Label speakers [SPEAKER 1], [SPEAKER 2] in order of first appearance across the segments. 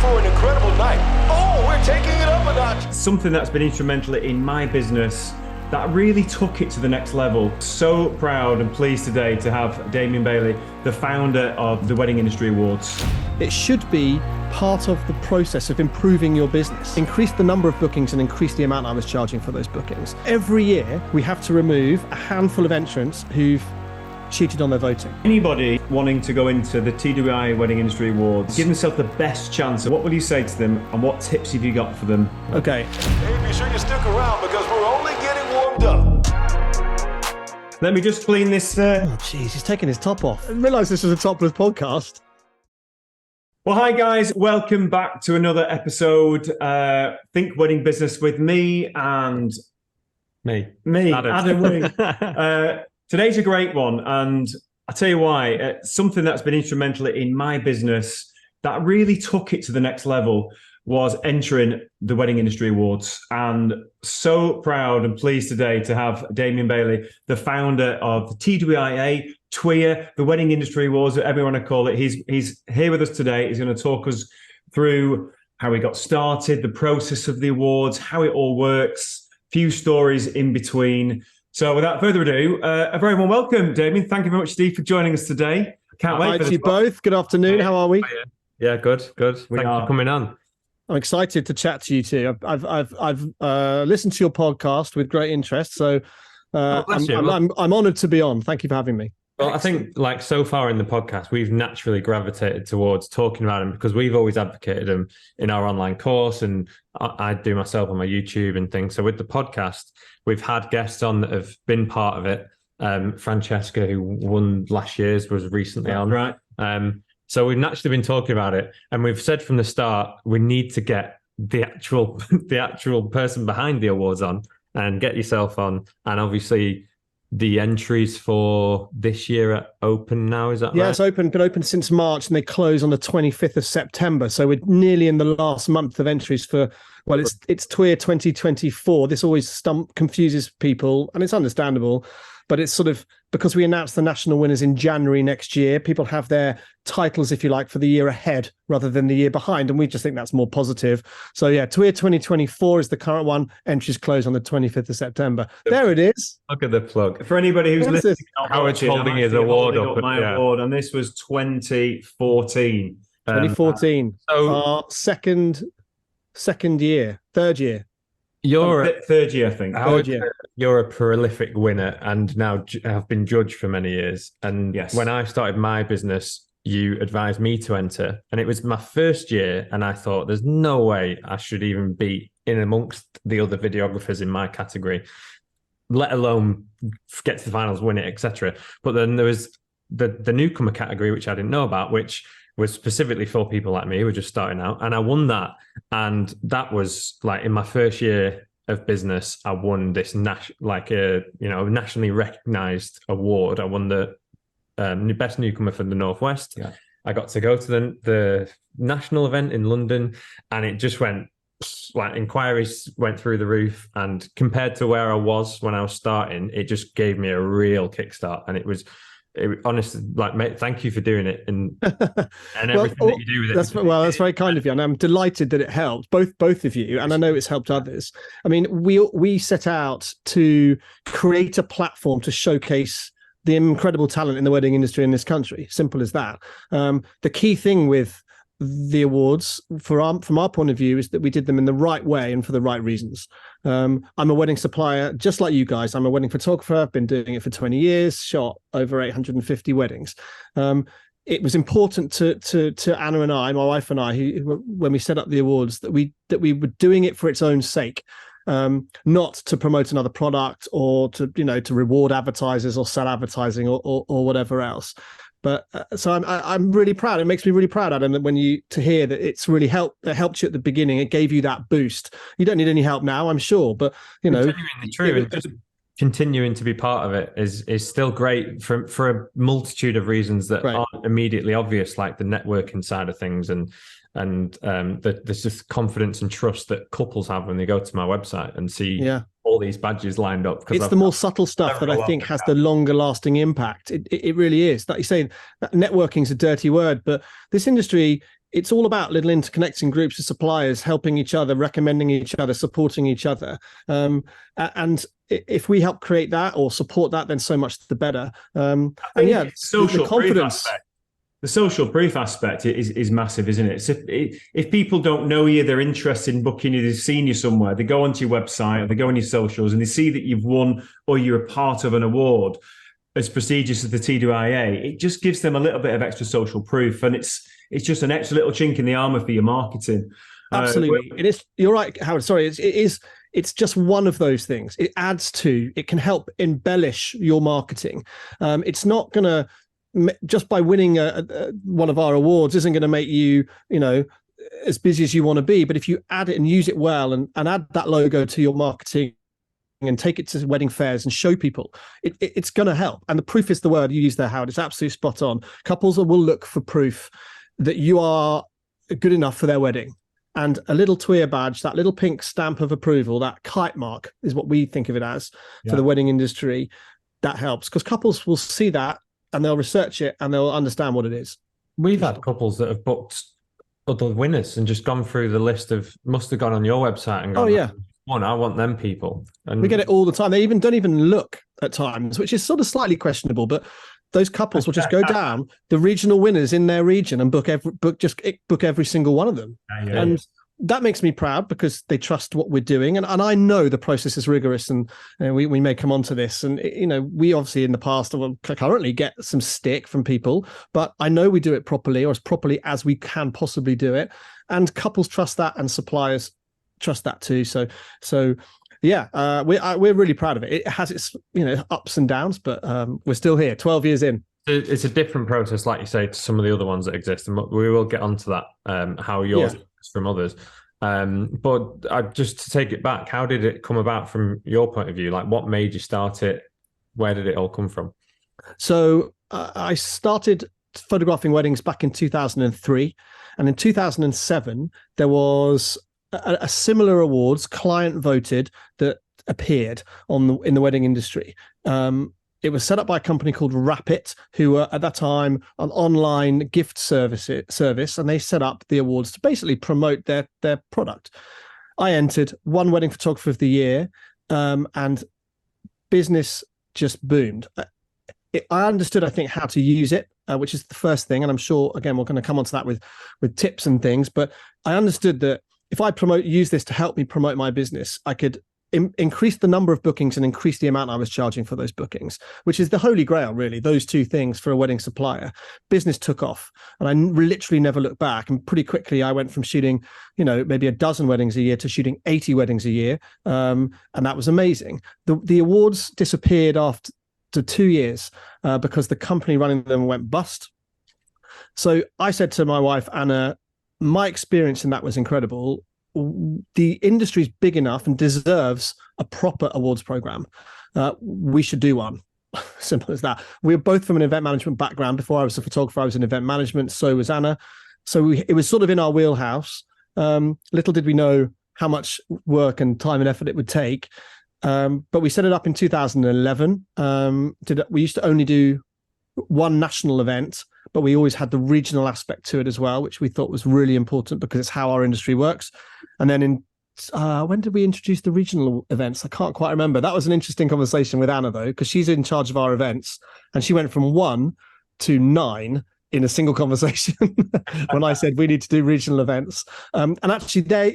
[SPEAKER 1] for an incredible night. Oh, we're taking it up a notch.
[SPEAKER 2] Something that's been instrumental in my business that really took it to the next level. So proud and pleased today to have Damian Bailey, the founder of the Wedding Industry Awards.
[SPEAKER 3] It should be part of the process of improving your business. Increase the number of bookings and increase the amount I was charging for those bookings. Every year, we have to remove a handful of entrants who've cheated on their voting.
[SPEAKER 2] Anybody wanting to go into the TWIA Wedding Industry Awards, give themselves the best chance. What will you say to them and what tips have you got for them?
[SPEAKER 3] Okay.
[SPEAKER 1] Hey, be sure you stick around because we're only getting warmed up.
[SPEAKER 2] Let me just clean this.
[SPEAKER 3] Oh, jeez, he's taking his top off. I didn't realise this was a topless podcast.
[SPEAKER 2] Well, hi guys, welcome back to another episode. Think Wedding Business with me and Adam Wing. Today's a great one, and I'll tell you why. Something that's been instrumental in my business that really took it to the next level was entering the Wedding Industry Awards. And so proud and pleased today to have Damian Bailey, the founder of the TWIA, the Wedding Industry Awards, whatever you want to call it. He's here with us today. He's going to talk us through how he got started, the process of the awards, how it all works, few stories in between. So without further ado, a very warm welcome, Damian. Thank you very much, Steve, for joining us today. Can't wait for
[SPEAKER 3] you both. Good afternoon. How are we?
[SPEAKER 4] Yeah, good. Thanks for coming on.
[SPEAKER 3] I'm excited to chat to you too. I've listened to your podcast with great interest. So I'm honoured to be on. Thank you for having me.
[SPEAKER 4] Well, I think like so far in the podcast, we've naturally gravitated towards talking about them because we've always advocated them in our online course, and I do myself on my YouTube and things. So with the podcast, we've had guests on that have been part of it. Francesca, who won last year's, was recently on.
[SPEAKER 2] Right.
[SPEAKER 4] So we've naturally been talking about it, and we've said from the start we need to get the actual person behind the awards on and get yourself on, and obviously. The entries for this year are open now, is that right?
[SPEAKER 3] Yeah, it's open. Been open since March, and they close on the 25th of September. So we're nearly in the last month of entries for. Well, it's TWIA 2024. This always confuses people, and it's understandable. But it's sort of because we announced the national winners in January next year. People have their titles, if you like, for the year ahead rather than the year behind, and we just think that's more positive. So yeah, TWIA 2024 is the current one. Entries close on the 25th of September. There it is.
[SPEAKER 4] Look at the plug.
[SPEAKER 2] For anybody who's listening,
[SPEAKER 4] Howard's holding his award up.
[SPEAKER 2] Award, and this was 2014.
[SPEAKER 3] 2014.
[SPEAKER 4] So
[SPEAKER 3] our third year.
[SPEAKER 4] You're
[SPEAKER 2] third year, I think.
[SPEAKER 3] Third year.
[SPEAKER 4] You're a prolific winner and now have been judged for many years. And
[SPEAKER 2] yes.
[SPEAKER 4] When I started my business, you advised me to enter. And it was my first year. And I thought, there's no way I should even be in amongst the other videographers in my category, let alone get to the finals, win it, etc. But then there was the newcomer category, which I didn't know about, which was specifically for people like me who were just starting out. And I won that. And that was like in my first year of business, I won this nationally recognized award. I won the best newcomer for the Northwest.
[SPEAKER 2] Yeah.
[SPEAKER 4] I got to go to the national event in London, and it just went like inquiries went through the roof. And compared to where I was when I was starting, it just gave me a real kickstart. And it honestly, like, mate, thank you for doing it and everything that you do with it.
[SPEAKER 3] That's very kind of you, and I'm delighted that it helped both of you, and I know it's helped others. I mean, we set out to create a platform to showcase the incredible talent in the wedding industry in this country. Simple as that. The key thing with the awards from our point of view is that we did them in the right way and for the right reasons. I'm a wedding supplier, just like you guys. I'm a wedding photographer. I've been doing it for 20 years, shot over 850 weddings. It was important to Anna and I, my wife and I, when we set up the awards, that we were doing it for its own sake. Not to promote another product or to reward advertisers or sell advertising or whatever else. But so I'm really proud. It makes me really proud, Adam, that to hear that it's really helped. It helped you at the beginning. It gave you that boost. You don't need any help now, I'm sure. But
[SPEAKER 4] continuing to be part of it is still great for a multitude of reasons that aren't immediately obvious, like the networking side of things and there's just confidence and trust that couples have when they go to my website and see all these badges lined up.
[SPEAKER 3] It's the more subtle stuff that I think has the longer lasting impact. It really is. Like you say, networking is a dirty word, but this industry it's all about little interconnecting groups of suppliers, helping each other, recommending each other, supporting each other. And if we help create that or support that, then so much the better. And yeah,
[SPEAKER 2] social
[SPEAKER 3] the confidence.
[SPEAKER 2] The social proof aspect is massive, isn't it? So if people don't know you, they're interested in booking you, they've seen you somewhere, they go onto your website or they go on your socials and they see that you've won or you're a part of an award as prestigious as the TWIA, it just gives them a little bit of extra social proof. And it's just an extra little chink in the armor for your marketing.
[SPEAKER 3] Absolutely. It is. You're right, Howard. Sorry. It's just one of those things. It adds to, it can help embellish your marketing. It's not going to, just by winning one of our awards isn't going to make you, as busy as you want to be. But if you add it and use it well and add that logo to your marketing and take it to wedding fairs and show people, it's going to help. And the proof is the word you use there, Howard. It's absolutely spot on. Couples will look for proof that you are good enough for their wedding. And a little TWIA badge, that little pink stamp of approval, that kite mark is what we think of it as for the wedding industry. That helps because couples will see that and they'll research it and they'll understand what it is.
[SPEAKER 4] We've had couples that have booked other winners and just gone through the list of, must have gone on your website and gone, I want them people. And
[SPEAKER 3] we get it all the time. They don't even look at times, which is sort of slightly questionable, but those couples will just go down the regional winners in their region and book every single one of them. And that makes me proud because they trust what we're doing. And I know the process is rigorous and we may come on to this. And, we obviously in the past will currently get some stick from people, but I know we do it properly or as properly as we can possibly do it. And couples trust that and suppliers trust that too. So we're really proud of it. It has its ups and downs, but we're still here 12 years in.
[SPEAKER 4] It's a different process, like you say, to some of the other ones that exist, and we will get onto that, how yours is from others. But just to take it back, how did it come about from your point of view? Like, what made you start it? Where did it all come from?
[SPEAKER 3] So I started photographing weddings back in 2003, and in 2007 there was a similar awards, client voted, that appeared in the wedding industry. It was set up by a company called Rapid, who were at that time an online gift service, and they set up the awards to basically promote their product. I entered, won Wedding Photographer of the Year, and business just boomed. I understood, I think, how to use it, which is the first thing, and I'm sure, again, we're going to come onto that with tips and things, but I understood that if I use this to help me promote my business, I could increase the number of bookings and increase the amount I was charging for those bookings, which is the holy grail, really, those two things for a wedding supplier. Business took off and I literally never looked back. And pretty quickly I went from shooting, maybe a dozen weddings a year to shooting 80 weddings a year. And that was amazing. The awards disappeared after 2 years because the company running them went bust. So I said to my wife, Anna, my experience in that was incredible. The industry is big enough and deserves a proper awards program. We should do one. Simple as that. We're both from an event management background. Before I was a photographer, I was in event management. So was Anna. So it was sort of in our wheelhouse. Little did we know how much work and time and effort it would take. But we set it up in 2011. We used to only do one national event, but we always had the regional aspect to it as well, which we thought was really important because it's how our industry works. And then when did we introduce the regional events? I can't quite remember. That was an interesting conversation with Anna, though, because she's in charge of our events. And she went from 1 to 9 in a single conversation when I said we need to do regional events. And actually, they're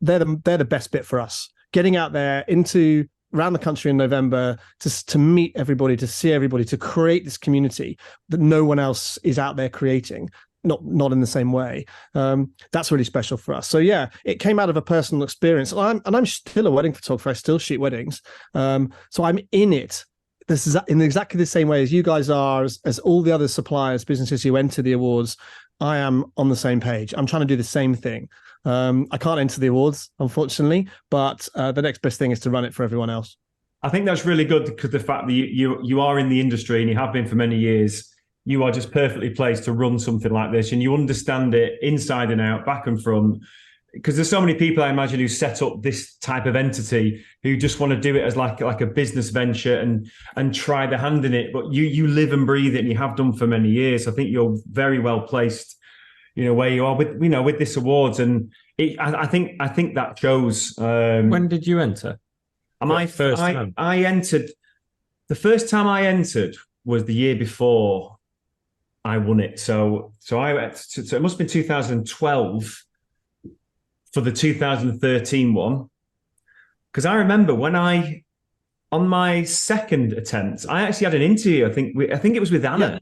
[SPEAKER 3] the best bit for us. Getting out there around the country in November to meet everybody, to see everybody, to create this community that no one else is out there creating, not in the same way. That's really special for us. So yeah, it came out of a personal experience. And I'm still a wedding photographer. I still shoot weddings. So I'm in it. This is in exactly the same way as you guys are, as all the other suppliers, businesses who enter the awards. I am on the same page. I'm trying to do the same thing. I can't enter the awards, unfortunately, but the next best thing is to run it for everyone else.
[SPEAKER 2] I think that's really good because the fact that you are in the industry and you have been for many years, you are just perfectly placed to run something like this and you understand it inside and out, back and front. Because there's so many people, I imagine, who set up this type of entity who just want to do it as like a business venture and try their hand in it. But you live and breathe it and you have done for many years. I think you're very well placed where you are with this awards, and I think that shows.
[SPEAKER 4] When did you enter?
[SPEAKER 2] I entered. The first time I entered was the year before I won it. So it must have been 2012 for the 2013 one. Because I remember on my second attempt, I actually had an interview. I think it was with Anna.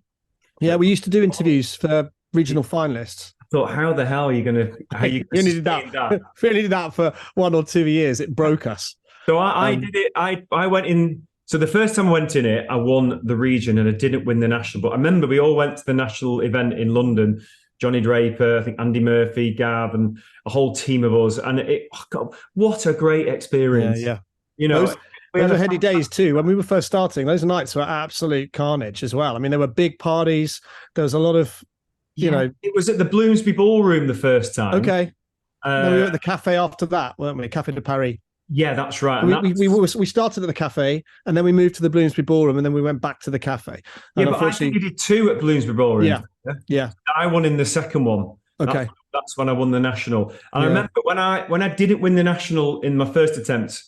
[SPEAKER 3] Yeah, we used to do interviews for regional finalists.
[SPEAKER 2] I thought, how the hell are you going to?
[SPEAKER 3] We only did that. We only did that for 1 or 2 years. It broke us.
[SPEAKER 2] So I did it. I went in. So the first time I went in it, I won the region and I didn't win the national. But I remember we all went to the national event in London. Johnny Draper, I think Andy Murphy, Gav, and a whole team of us. And God, what a great experience.
[SPEAKER 3] Yeah.
[SPEAKER 2] Those
[SPEAKER 3] were heady days too. When we were first starting, those nights were absolute carnage as well. I mean, there were big parties. There was a lot of,
[SPEAKER 2] It was at the Bloomsbury Ballroom the first time.
[SPEAKER 3] Okay. We were at the cafe after that, weren't we? Cafe de Paris.
[SPEAKER 2] Yeah, that's right.
[SPEAKER 3] We started at the cafe and then we moved to the Bloomsbury Ballroom and then we went back to the cafe. And
[SPEAKER 2] but I think you did 2 at Bloomsbury Ballroom.
[SPEAKER 3] Yeah.
[SPEAKER 2] I won in the second one.
[SPEAKER 3] Okay.
[SPEAKER 2] That's when I won the national. And I remember when I didn't win the national in my first attempt,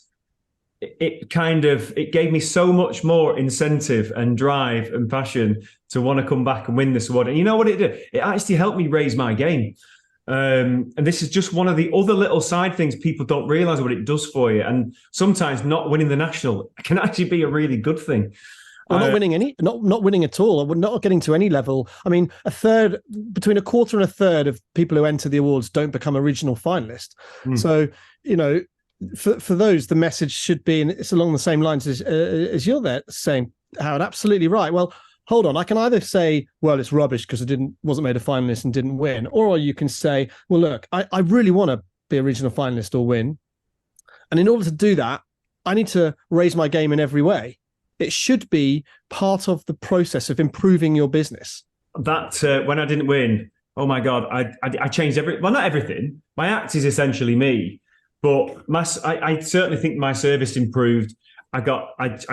[SPEAKER 2] it gave me so much more incentive and drive and passion to want to come back and win this award. And you know what it did? It actually helped me raise my game. And this is just one of the other little side things people don't realize what it does for you. And sometimes not winning the national can actually be a really good thing.
[SPEAKER 3] Or not winning at all, or not getting to any level. I mean, between a quarter and a third of people who enter the awards don't become a regional finalist. So, for those, the message should be, and it's along the same lines as you're there saying, Howard, absolutely right. Well, hold on, I can either say, well, it's rubbish because I wasn't made a finalist and didn't win, or you can say, well, look, I really want to be a regional finalist or win. And in order to do that, I need to raise my game in every way. It should be part of the process of improving your business.
[SPEAKER 2] That when I didn't win, oh my God, I changed not everything. My act is essentially me, but I certainly think my service improved. I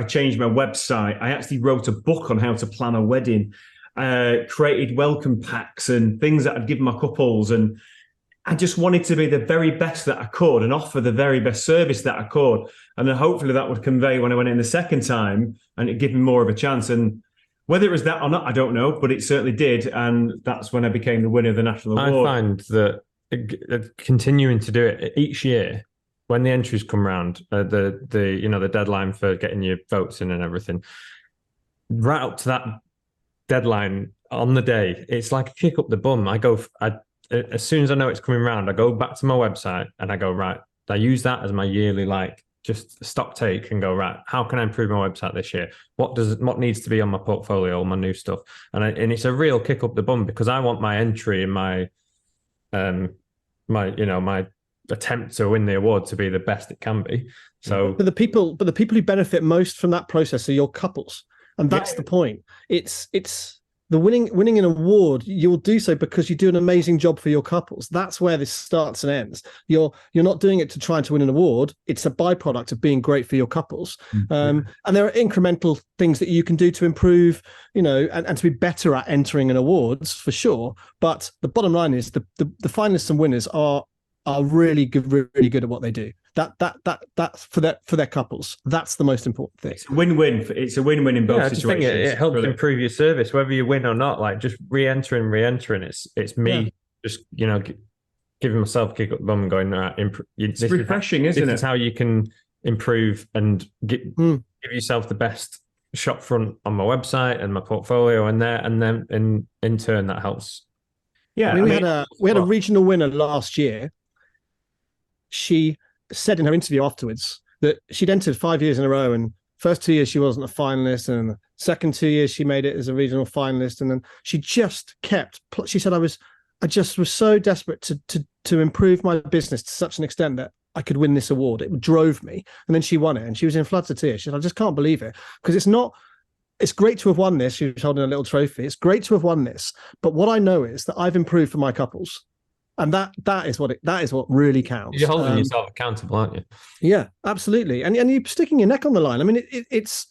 [SPEAKER 2] changed my website. I actually wrote a book on how to plan a wedding, created welcome packs and things that I'd give my couples. And I just wanted to be the very best that I could and offer the very best service that I could. And then hopefully that would convey when I went in the second time and it gave me more of a chance. And whether it was that or not, I don't know, but it certainly did. And that's when I became the winner of the national award.
[SPEAKER 4] I find that continuing to do it each year, when the entries come round, the deadline for getting your votes in and everything, right up to that deadline on the day, it's like a kick up the bum. As soon as I know it's coming round, I go back to my website and I go, right, I use that as my yearly, just stock take and go, right, how can I improve my website this year? What needs to be on my portfolio, all my new stuff? And it's a real kick up the bum because I want my entry and my attempt to win the award to be the best it can be. So, but the people
[SPEAKER 3] who benefit most from that process are your couples, and that's the point. It's the winning an award. You'll do so because you do an amazing job for your couples. That's where this starts and ends. You're not doing it to try to win an award. It's a byproduct of being great for your couples. And there are incremental things that you can do to improve, and to be better at entering an awards for sure. But the bottom line is the finalists and winners are really good at what they do. That's for their couples. That's the most important thing.
[SPEAKER 2] It's a win-win. It's a win-win in both situations.
[SPEAKER 4] It helps improve your service, whether you win or not. Just re-entering. It's me just giving myself a kick up the bum and going, right,
[SPEAKER 2] it's refreshing, isn't it?
[SPEAKER 4] This is how you can improve and give yourself the best shop front on my website and my portfolio, and then in turn that helps.
[SPEAKER 3] Yeah, we had a regional winner last year. She said in her interview afterwards that she'd entered 5 years in a row, and first 2 years she wasn't a finalist, and the second 2 years she made it as a regional finalist, and then she just kept. She said, I just was so desperate to improve my business to such an extent that I could win this award. It drove me, and then she won it, and she was in floods of tears. She said, I just can't believe it, because it's not. It's great to have won this. She was holding a little trophy. It's great to have won this, but what I know is that I've improved for my couples. And that is what really counts.
[SPEAKER 4] You're holding yourself accountable, aren't you?
[SPEAKER 3] Yeah, absolutely. And you're sticking your neck on the line. I mean, it's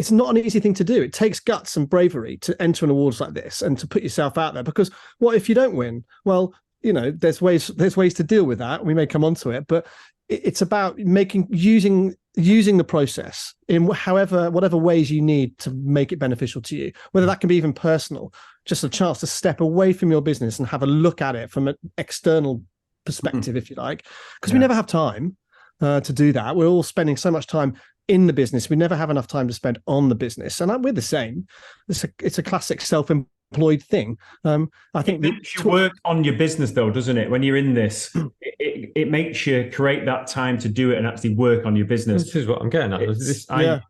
[SPEAKER 3] it's not an easy thing to do. It takes guts and bravery to enter an awards like this and to put yourself out there, because what if you don't win? Well, there's ways to deal with that. We may come on to it, but it's about using the process in whatever ways you need to make it beneficial to you, whether that can be even personal, just a chance to step away from your business and have a look at it from an external perspective, if you like, because we never have time to do that. We're all spending so much time in the business. We never have enough time to spend on the business. And we're the same. It's a classic self-employed thing. I think
[SPEAKER 2] it makes you work on your business, though, doesn't it? When you're in this, it makes you create that time to do it and actually work on your business.
[SPEAKER 4] This is what I'm getting at. I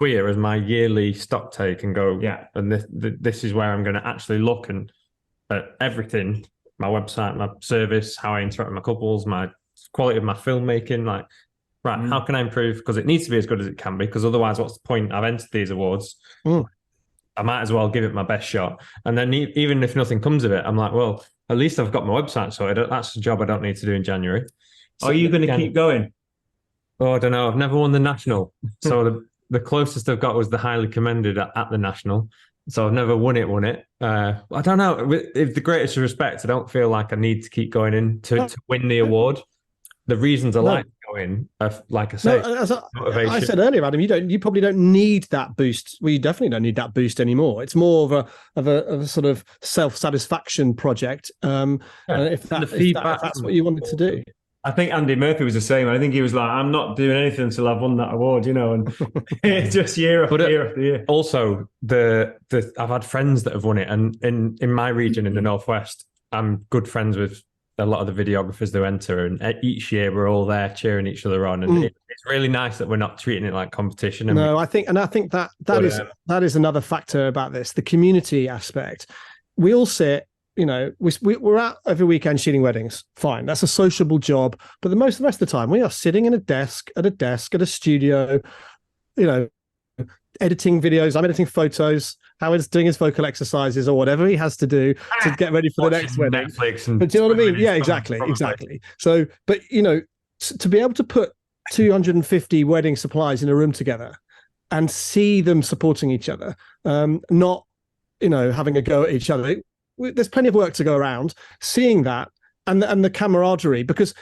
[SPEAKER 4] TWIA as my yearly stock take and go, and this is where I'm going to actually look at everything, my website, my service, how I interact with my couples, my quality of my filmmaking, like, right, how can I improve? Because it needs to be as good as it can be, because otherwise what's the point? I've entered these awards. I might as well give it my best shot. And then even if nothing comes of it, I'm like, well, at least I've got my website sorted. That's a job I don't need to do in January.
[SPEAKER 2] So are you going to keep going?
[SPEAKER 4] Oh, I don't know. I've never won the national. So the closest I've got was the highly commended at the national. So I've never won it. I don't know. With the greatest respect, I don't feel like I need to keep going in to win the award. The reasons I like to go in are, like I say, motivation.
[SPEAKER 3] I said earlier, Adam, you probably don't need that boost. Well, you definitely don't need that boost anymore. It's more of a sort of self-satisfaction project. If that's what you wanted to do.
[SPEAKER 2] I think Andy Murphy was the same. I think he was like, I'm not doing anything until I've won that award, and it's just year after year.
[SPEAKER 4] Also, I've had friends that have won it, and in my region in the Northwest, I'm good friends with a lot of the videographers that enter, and each year we're all there cheering each other on, and it's really nice that we're not treating it like competition.
[SPEAKER 3] I think that is another factor about this, the community aspect. We all sit. We're out every weekend shooting weddings. Fine, that's a sociable job. But the rest of the time, we are sitting at a desk at a studio, editing videos. I'm editing photos. Howard's doing his vocal exercises or whatever he has to do to get ready for the next wedding. But do you know what I mean? Yeah, exactly. So, but to be able to put 250 wedding suppliers in a room together and see them supporting each other, not having a go at each other. There's plenty of work to go around. Seeing that and the camaraderie, because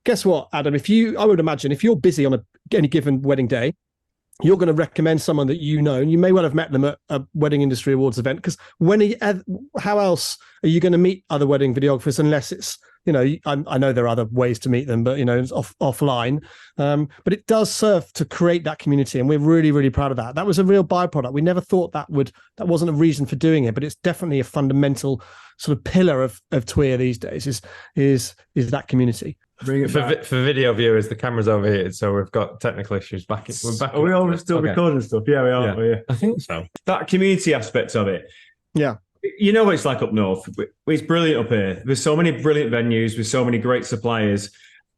[SPEAKER 3] guess what, Adam? I would imagine if you're busy on any given wedding day, you're going to recommend someone that and you may well have met them at a wedding industry awards event. Because how else are you going to meet other wedding videographers unless it's I know there are other ways to meet them, but it's offline. But it does serve to create that community, and we're really, really proud of that. That was a real byproduct. We never thought that wasn't a reason for doing it, but it's definitely a fundamental sort of pillar of TWIA these days. Is that community?
[SPEAKER 4] For video viewers, the camera's over here, so we've got technical issues. We're back.
[SPEAKER 2] Are we all still recording stuff? Yeah, we are.
[SPEAKER 4] Yeah. I think so.
[SPEAKER 2] That community aspect of it.
[SPEAKER 3] Yeah.
[SPEAKER 2] You know what it's like up north. It's brilliant up here. There's so many brilliant venues with so many great suppliers.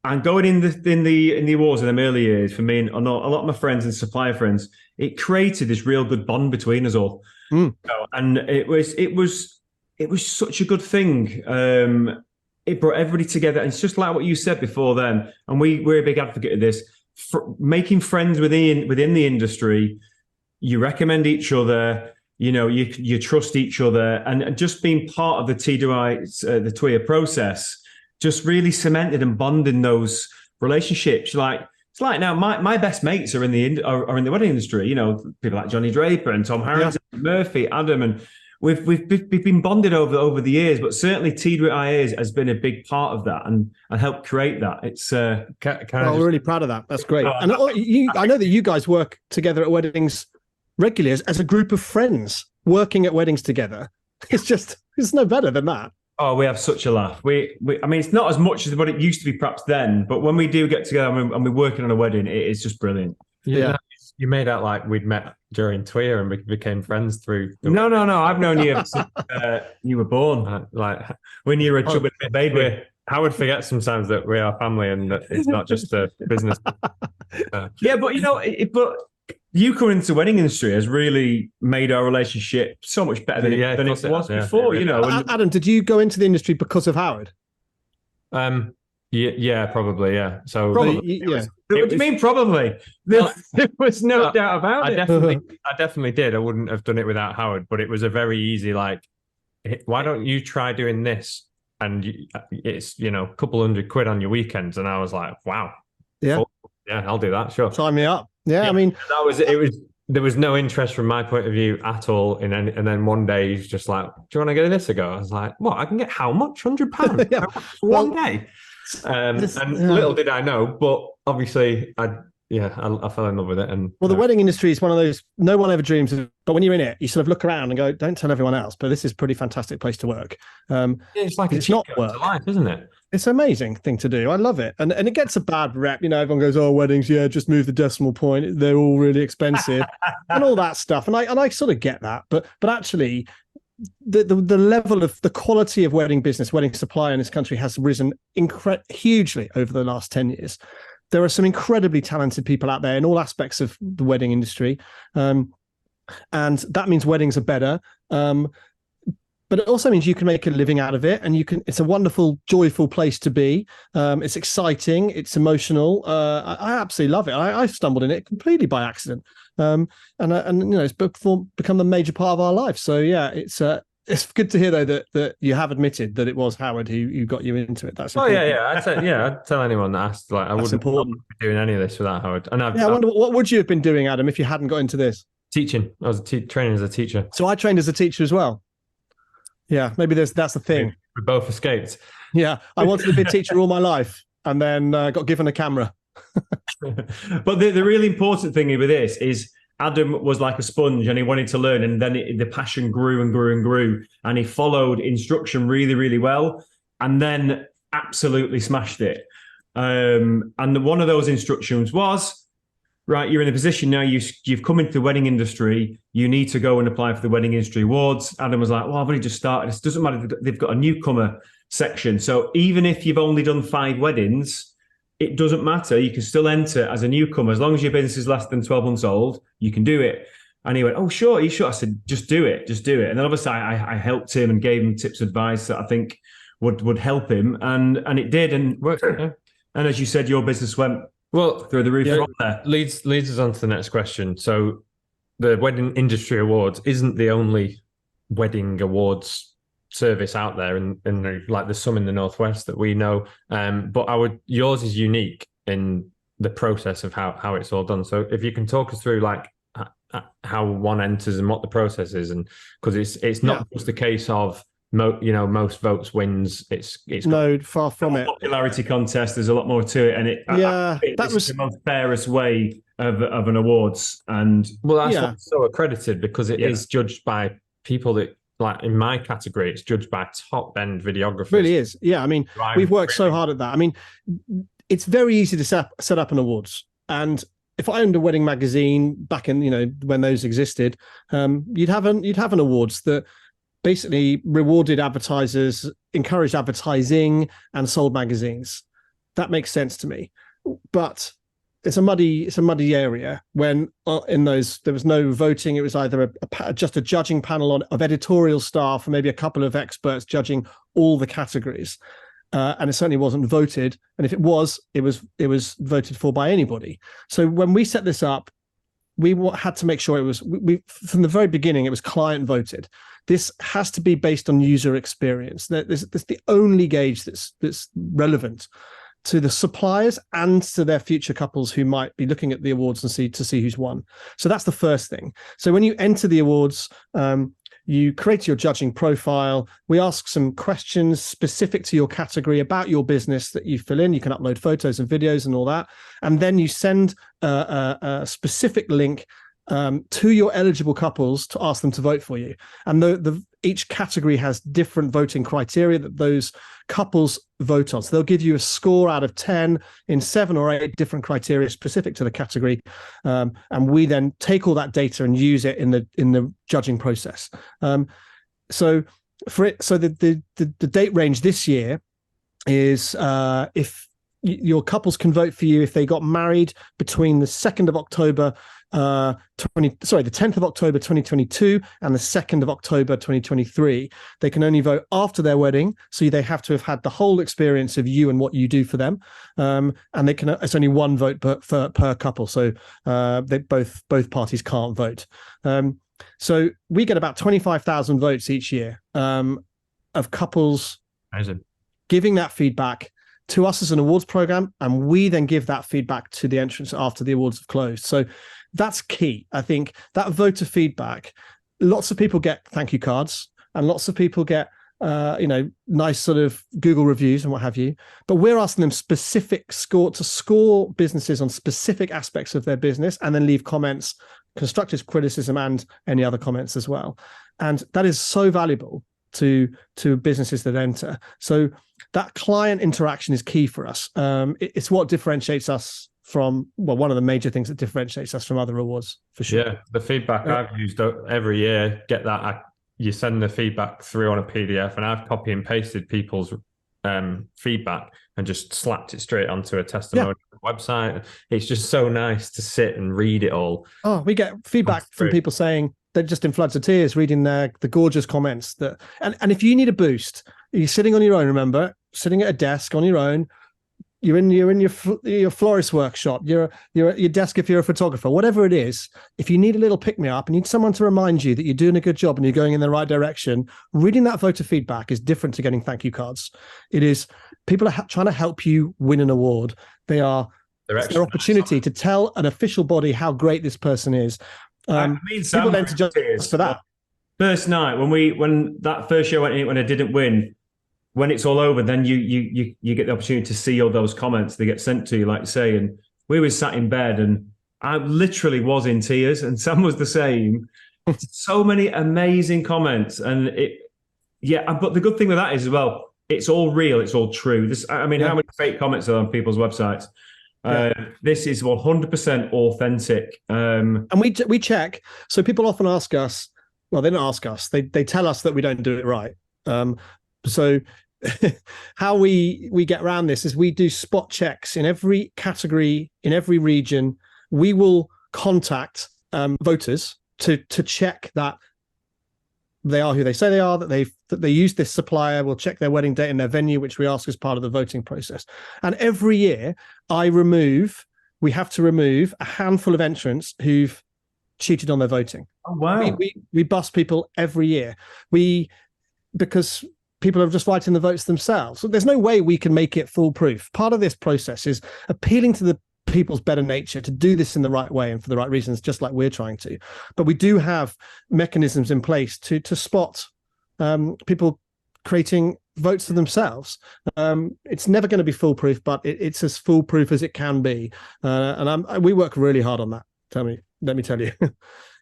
[SPEAKER 2] And going in the awards in them early years, for me and a lot of my friends and supplier friends, it created this real good bond between us all. And it was such a good thing. It brought everybody together. And it's just like what you said before then. And we're a big advocate of this. Making friends within the industry, you recommend each other. You trust each other, and just being part of the TWIA process just really cemented and bonded those relationships. It's like now my best mates are in the wedding industry. People like Johnny Draper and Tom Harrington, Murphy, Adam, and we've been bonded over the years. But certainly TWIA has been a big part of that and helped create that. It's
[SPEAKER 3] we're really proud of that. That's great. I know that you guys work together at weddings regularly as a group of friends working at weddings together. It's no better than that.
[SPEAKER 2] Oh, we have such a laugh. I mean, it's not as much as what it used to be perhaps then, but when we do get together and we're working on a wedding, it is just brilliant.
[SPEAKER 3] Yeah.
[SPEAKER 4] You made out like we'd met during TWIA and we became friends through.
[SPEAKER 2] No. I've known you since you were born.
[SPEAKER 4] Like
[SPEAKER 2] when you were a chubby baby.
[SPEAKER 4] Howard forgets sometimes that we are family and that it's not just a business.
[SPEAKER 2] Yeah, but you coming into the wedding industry has really made our relationship so much better than it was before.
[SPEAKER 3] Adam, did you go into the industry because of Howard?
[SPEAKER 4] Yeah, probably. Yeah. So
[SPEAKER 2] Probably.
[SPEAKER 3] Yeah.
[SPEAKER 2] What do you mean? Probably. There was no doubt about it.
[SPEAKER 4] I definitely did. I wouldn't have done it without Howard, but it was a very easy like, why don't you try doing this? And it's a couple £100 on your weekends, and I was like, wow,
[SPEAKER 3] Yeah.
[SPEAKER 4] cool. Yeah, I'll do that. Sure.
[SPEAKER 3] Sign me up. Yeah, I mean,
[SPEAKER 4] there was no interest from my point of view at all in any, and then one day he's just like, do you want to give this a go? I was like, what? I can get how much? £100
[SPEAKER 3] Yeah.
[SPEAKER 4] one day. And little did I know, but obviously I fell in love with it. And
[SPEAKER 3] the wedding industry is one of those no one ever dreams of, but when you're in it, you sort of look around and go, don't tell everyone else, but this is a pretty fantastic place to work.
[SPEAKER 4] It's like
[SPEAKER 3] it's not work.
[SPEAKER 4] To life, isn't it?
[SPEAKER 3] It's an amazing thing to do. I love it. And it gets a bad rep. Everyone goes, oh, weddings, yeah, just move the decimal point. They're all really expensive and all that stuff. And I sort of get that. But actually, the level of the quality of wedding business, wedding supply in this country has risen hugely over the last 10 years. There are some incredibly talented people out there in all aspects of the wedding industry. And that means weddings are better. But it also means you can make a living out of it, and it's a wonderful, joyful place to be. It's exciting. It's emotional. I absolutely love it. I stumbled in it completely by accident. And it's become a major part of our life. So yeah, it's good to hear though that you have admitted that it was Howard who got you into it. That's important.
[SPEAKER 4] I'd tell anyone that asked. Like, I wouldn't be doing any of this without Howard. And I
[SPEAKER 3] wonder what would you have been doing, Adam, if you hadn't got into this?
[SPEAKER 4] Teaching. I was training as a teacher.
[SPEAKER 3] So I trained as a teacher as well. Yeah, maybe that's the thing.
[SPEAKER 4] We both escaped.
[SPEAKER 3] Yeah, I wanted to be a teacher all my life, and then got given a camera.
[SPEAKER 2] But the really important thing with this is Adam was like a sponge, and he wanted to learn, and then the passion grew and grew and grew, and he followed instruction really, really well, and then absolutely smashed it. And one of those instructions was, right, you're in a position now, you've come into the wedding industry, you need to go and apply for the wedding industry awards. Adam was like, well, I've only just started. It doesn't matter. They've got a newcomer section. So even if you've only done 5 weddings, it doesn't matter. You can still enter as a newcomer. As long as your business is less than 12 months old, you can do it. And he went, oh, sure, are you sure? I said, just do it. And then obviously I helped him and gave him tips and advice that I think would help him. And it did and worked. Yeah. And as you said, your business went through the roof from there.
[SPEAKER 4] Leads us on to the next question. So the Wedding Industry Awards isn't the only wedding awards service out there, and like there's some in the Northwest that we know. But yours is unique in the process of how it's all done. So if you can talk us through like how one enters and what the process is, and because it's not just a case of most votes wins. It's
[SPEAKER 3] no, far from it.
[SPEAKER 2] Popularity contest. There's a lot more to it, and that was the most fairest way of an awards. And
[SPEAKER 4] that's why it's so accredited, because it is judged by people that, like in my category, it's judged by top end videographers.
[SPEAKER 3] It really is. Yeah, I mean, we've worked so hard at that. I mean, it's very easy to set up an awards, and if I owned a wedding magazine back in when those existed, you'd have an awards that basically rewarded advertisers, encouraged advertising, and sold magazines. That makes sense to me. But it's a muddy area when in those there was no voting. It was either just a judging panel of editorial staff, or maybe a couple of experts judging all the categories. And it certainly wasn't voted. And if it was voted for by anybody. So when we set this up, we had to make sure it was from the very beginning, it was client voted. This has to be based on user experience. That's the only gauge that's relevant to the suppliers and to their future couples who might be looking at the awards and see who's won. So that's the first thing. So when you enter the awards, you create your judging profile. We ask some questions specific to your category about your business that you fill in. You can upload photos and videos and all that. And then you send a specific link to your eligible couples to ask them to vote for you. And each category has different voting criteria that those couples vote on. So they'll give you a score out of 10 in 7 or 8 different criteria specific to the category. And we then take all that data and use it in the judging process. So the date range this year is if your couples can vote for you if they got married between the 2nd of October the 10th of October 2022 and the 2nd of October 2023. They can only vote after their wedding, so they have to have had the whole experience of you and what you do for them. And it's only one vote per couple, so both parties can't vote. So we get about 25,000 votes each year of couples giving that feedback to us as an awards program, and we then give that feedback to the entrants after the awards have closed. So that's key. I think that voter feedback, lots of people get thank you cards and lots of people get nice sort of Google reviews and what have you, but we're asking them score businesses on specific aspects of their business and then leave comments, constructive criticism and any other comments as well. And that is so valuable to businesses that enter. So that client interaction is key for us. It's what differentiates us from, well, one of the major things that differentiates us from other awards, for sure.
[SPEAKER 4] Yeah, the feedback I've used every year, you send the feedback through on a PDF, and I've copy and pasted people's feedback and just slapped it straight onto a testimonial website. It's just so nice to sit and read it all.
[SPEAKER 3] Oh, we get feedback from people saying they're just in floods of tears reading the gorgeous comments and if you need a boost, you're sitting on your own, remember, sitting at a desk on your own, you're in your florist workshop, you're at your desk if you're a photographer, whatever it is. If you need a little pick me up and you need someone to remind you that you're doing a good job and you're going in the right direction, reading that voter feedback is different to getting thank you cards. It is, people are trying to help you win an award. It's their opportunity to tell an official body how great this person is. People then to just for that.
[SPEAKER 2] First night when that first show went in, when I didn't win, when it's all over, then you get the opportunity to see all those comments. They get sent to you, like you say. And we were sat in bed, and I literally was in tears, and Sam was the same. So many amazing comments, and but the good thing with that is as well, it's all real, it's all true. How many fake comments are on people's websites? This is 100% authentic. And
[SPEAKER 3] we check. So people often ask us, well, they don't ask us, they tell us that we don't do it right. So how we get around this is we do spot checks in every category, in every region. We will contact voters to check that they are who they say they are, that they use this supplier. We'll check their wedding date and their venue, which we ask as part of the voting process. And every year we have to remove a handful of entrants who've cheated on their voting.
[SPEAKER 2] Oh, wow.
[SPEAKER 3] We bust people every year. Because people are just writing the votes themselves. So there's no way we can make it foolproof. Part of this process is appealing to the people's better nature to do this in the right way and for the right reasons, just like we're trying to. But we do have mechanisms in place to spot people creating votes for themselves. It's never going to be foolproof, but it's as foolproof as it can be. We work really hard on that. Let me tell you,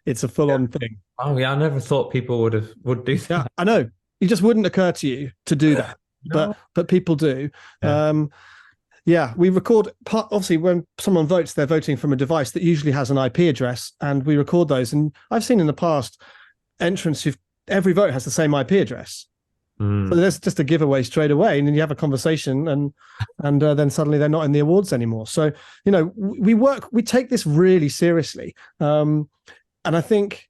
[SPEAKER 3] it's a full-on thing.
[SPEAKER 4] Oh yeah, I never thought people would do that.
[SPEAKER 3] Yeah, I know. It just wouldn't occur to you to do that, but people do. We record. Obviously, when someone votes, they're voting from a device that usually has an IP address, and we record those. And I've seen in the past entrants every vote has the same IP address. So there's just a giveaway straight away, and then you have a conversation, and then suddenly they're not in the awards anymore. So we take this really seriously, and I think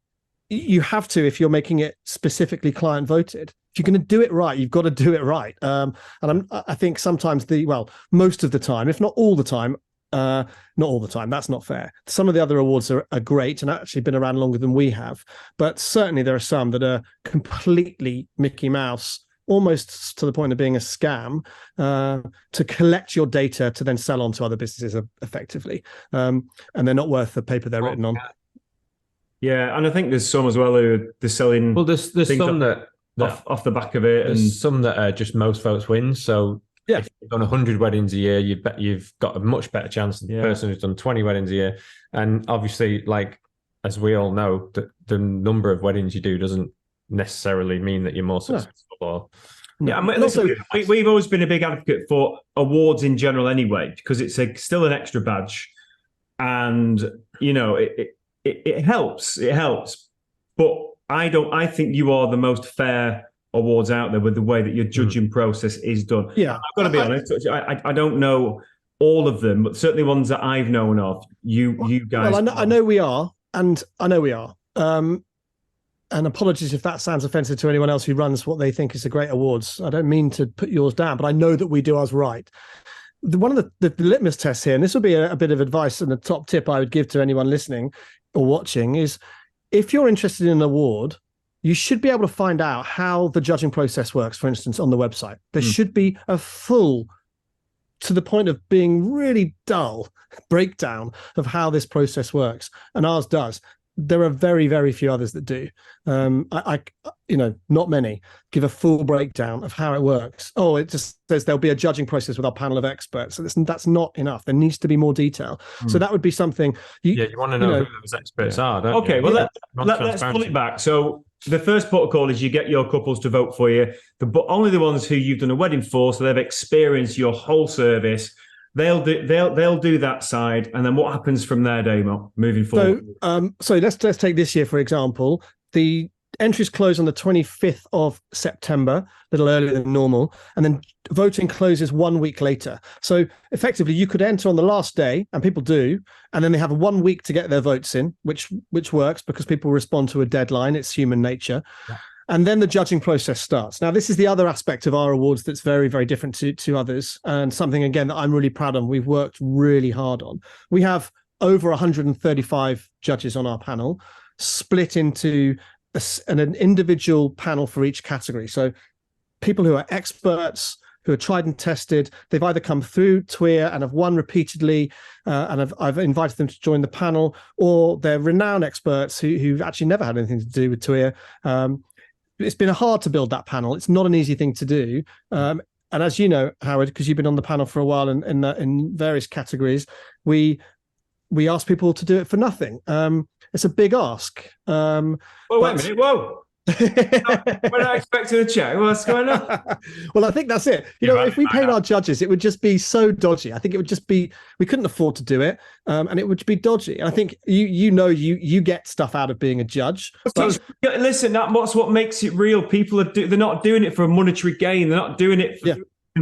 [SPEAKER 3] you have to, if you're making it specifically client voted. If you're going to do it right, you've got to do it right. I think sometimes most of the time, if not all the time, not all the time, that's not fair. Some of the other awards are great and actually been around longer than we have, but certainly there are some that are completely Mickey Mouse, almost to the point of being a scam, to collect your data to then sell on to other businesses effectively. And they're not worth the paper they're written on.
[SPEAKER 2] Yeah, and I think there's some as well who are selling.
[SPEAKER 4] Well, there's some that
[SPEAKER 2] off the back of it, and
[SPEAKER 4] some that are just most votes win. So if you've done 100 weddings a year, you've got a much better chance than the person who's done 20 weddings a year. And obviously, like as we all know, the number of weddings you do doesn't necessarily mean that you're more successful.
[SPEAKER 2] We've always been a big advocate for awards in general, anyway, because it's still an extra badge, and it helps. It helps, but I think you are the most fair awards out there with the way that your judging process is done.
[SPEAKER 3] Yeah,
[SPEAKER 2] I've got to be honest. I don't know all of them, but certainly ones that I've known of. You guys.
[SPEAKER 3] Well, I know we are, and I know we are. And apologies if that sounds offensive to anyone else who runs what they think is a great awards. I don't mean to put yours down, but I know that we do ours right. One of the litmus tests here, and this would be a bit of advice and a top tip I would give to anyone listening or watching, is if you're interested in an award, you should be able to find out how the judging process works, for instance, on the website. There should be a full, to the point of being really dull, breakdown of how this process works. And ours does. There are very, very few others that do. Not many give a full breakdown of how it works. Oh, it just says there'll be a judging process with our panel of experts. So that's not enough. There needs to be more detail. So that would be something.
[SPEAKER 4] You want to know who those experts are, don't you?
[SPEAKER 2] Okay, well, let's pull it back. So the first protocol is you get your couples to vote for you, but only the ones who you've done a wedding for, so they've experienced your whole service. They'll do that side, and then what happens from there, Damo, moving forward?
[SPEAKER 3] So let's take this year for example. The entries close on the 25th of September, a little earlier than normal, and then voting closes 1 week later. So effectively, you could enter on the last day, and people do, and then they have 1 week to get their votes in, which works because people respond to a deadline. It's human nature. Yeah. And then the judging process starts. Now, this is the other aspect of our awards that's very, very different to others, and something, again, that I'm really proud of. We've worked really hard on. We have over 135 judges on our panel, split into an individual panel for each category. So people who are experts, who are tried and tested. They've either come through TWIA and have won repeatedly, and I've invited them to join the panel, or they're renowned experts who've actually never had anything to do with TWIA. It's been hard to build that panel. It's not an easy thing to do. And as you know, Howard, because you've been on the panel for a while in various categories, we ask people to do it for nothing. It's a big ask.
[SPEAKER 2] Wait a minute. Whoa. We're not expecting a check. What's going on?
[SPEAKER 3] Well, I think that's it. If we paid our judges, it would just be so dodgy. I think it would just be, we couldn't afford to do it, and it would be dodgy. And I think you get stuff out of being a judge.
[SPEAKER 2] Listen, that's what makes it real. People they're not doing it for a monetary gain. They're not doing it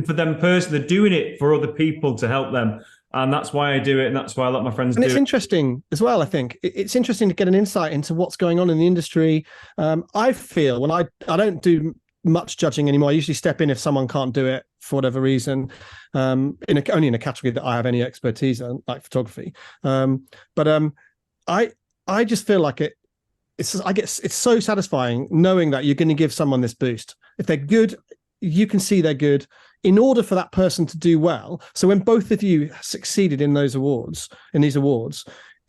[SPEAKER 2] for them personally. They're doing it for other people to help them. And that's why I do it, and that's why I let my friends do it. And it's
[SPEAKER 3] interesting as well, I think. It's interesting to get an insight into what's going on in the industry. I feel when I don't do much judging anymore. I usually step in if someone can't do it for whatever reason, only in a category that I have any expertise in, like photography. But I just feel like it's so satisfying knowing that you're going to give someone this boost. If they're good, you can see they're good. In order for that person to do well, so when both of you succeeded in these awards,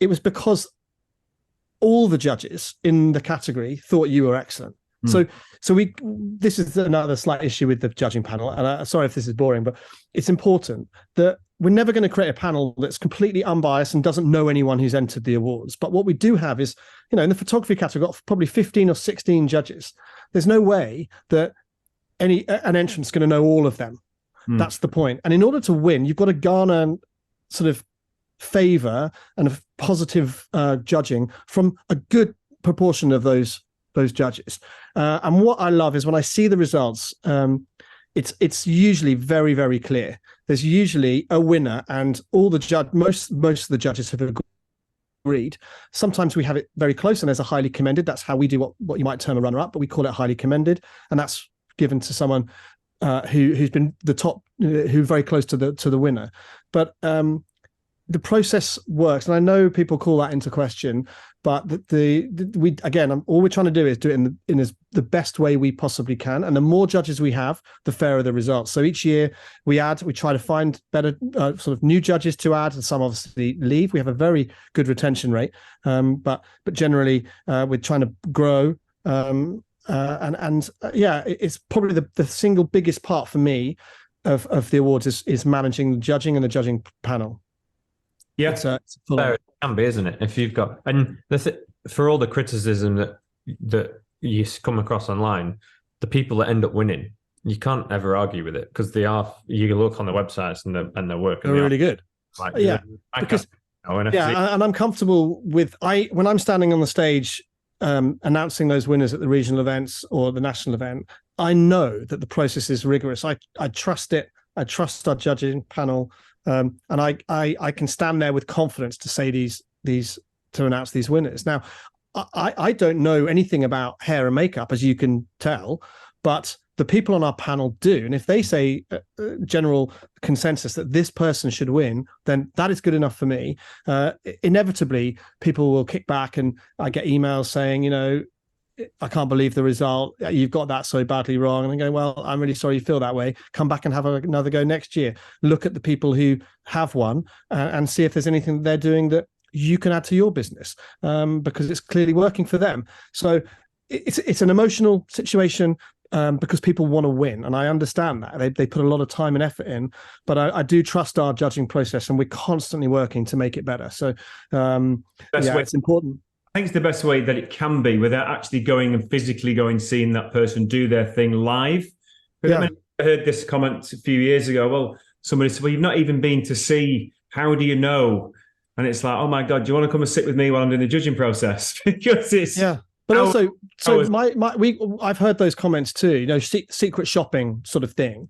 [SPEAKER 3] it was because all the judges in the category thought you were excellent. So this is another slight issue with the judging panel, and sorry if this is boring, but it's important that we're never going to create a panel that's completely unbiased and doesn't know anyone who's entered the awards. But what we do have is, in the photography category, we've got probably 15 or 16 judges. There's no way that an entrant's going to know all of them. That's the point. And in order to win, you've got to garner sort of favor and a positive judging from a good proportion of those judges. And what I love is when I see the results, it's usually very, very clear. There's usually a winner, and all the most of the judges have agreed. Sometimes we have it very close, and there's a highly commended. That's how we do what you might term a runner-up, but we call it highly commended, and that's given to someone who's been the top, who's very close to the winner. But the process works, and I know people call that into question, but all we're trying to do is do it in the best way we possibly can. And the more judges we have, the fairer the results. So each year we try to find better sort of new judges to add, and some obviously leave. We have a very good retention rate, but generally we're trying to grow. It's probably the single biggest part for me of the awards is managing the judging and the judging panel.
[SPEAKER 2] Yeah,
[SPEAKER 4] it can be, isn't it? If you've got, and for all the criticism that you come across online, the people that end up winning, you can't ever argue with it, because you look on the websites and their work,
[SPEAKER 3] they're really good.
[SPEAKER 4] Like,
[SPEAKER 3] and I'm comfortable with when I'm standing on the stage announcing those winners at the regional events or the national event, I know that the process is rigorous. I trust it. I trust our judging panel. And I can stand there with confidence to say these to announce these winners. Now, I don't know anything about hair and makeup, as you can tell, but the people on our panel do. And if they say general consensus that this person should win, then that is good enough for me. Inevitably, people will kick back, and I get emails saying, I can't believe the result. You've got that so badly wrong. And I go, well, I'm really sorry you feel that way. Come back and have another go next year. Look at the people who have won and see if there's anything that they're doing that you can add to your business, because it's clearly working for them. So it's an emotional situation, because people want to win, and I understand that they put a lot of time and effort in. But I do trust our judging process, and we're constantly working to make it better. So it's important.
[SPEAKER 2] I think it's the best way that it can be without actually going and physically seeing that person do their thing live. I heard this comment a few years ago. Well, somebody said, well, you've not even been to see, how do you know? And it's like, oh my God, do you want to come and sit with me while I'm doing the judging process? Because it's
[SPEAKER 3] but also, so I've heard those comments too, secret shopping sort of thing.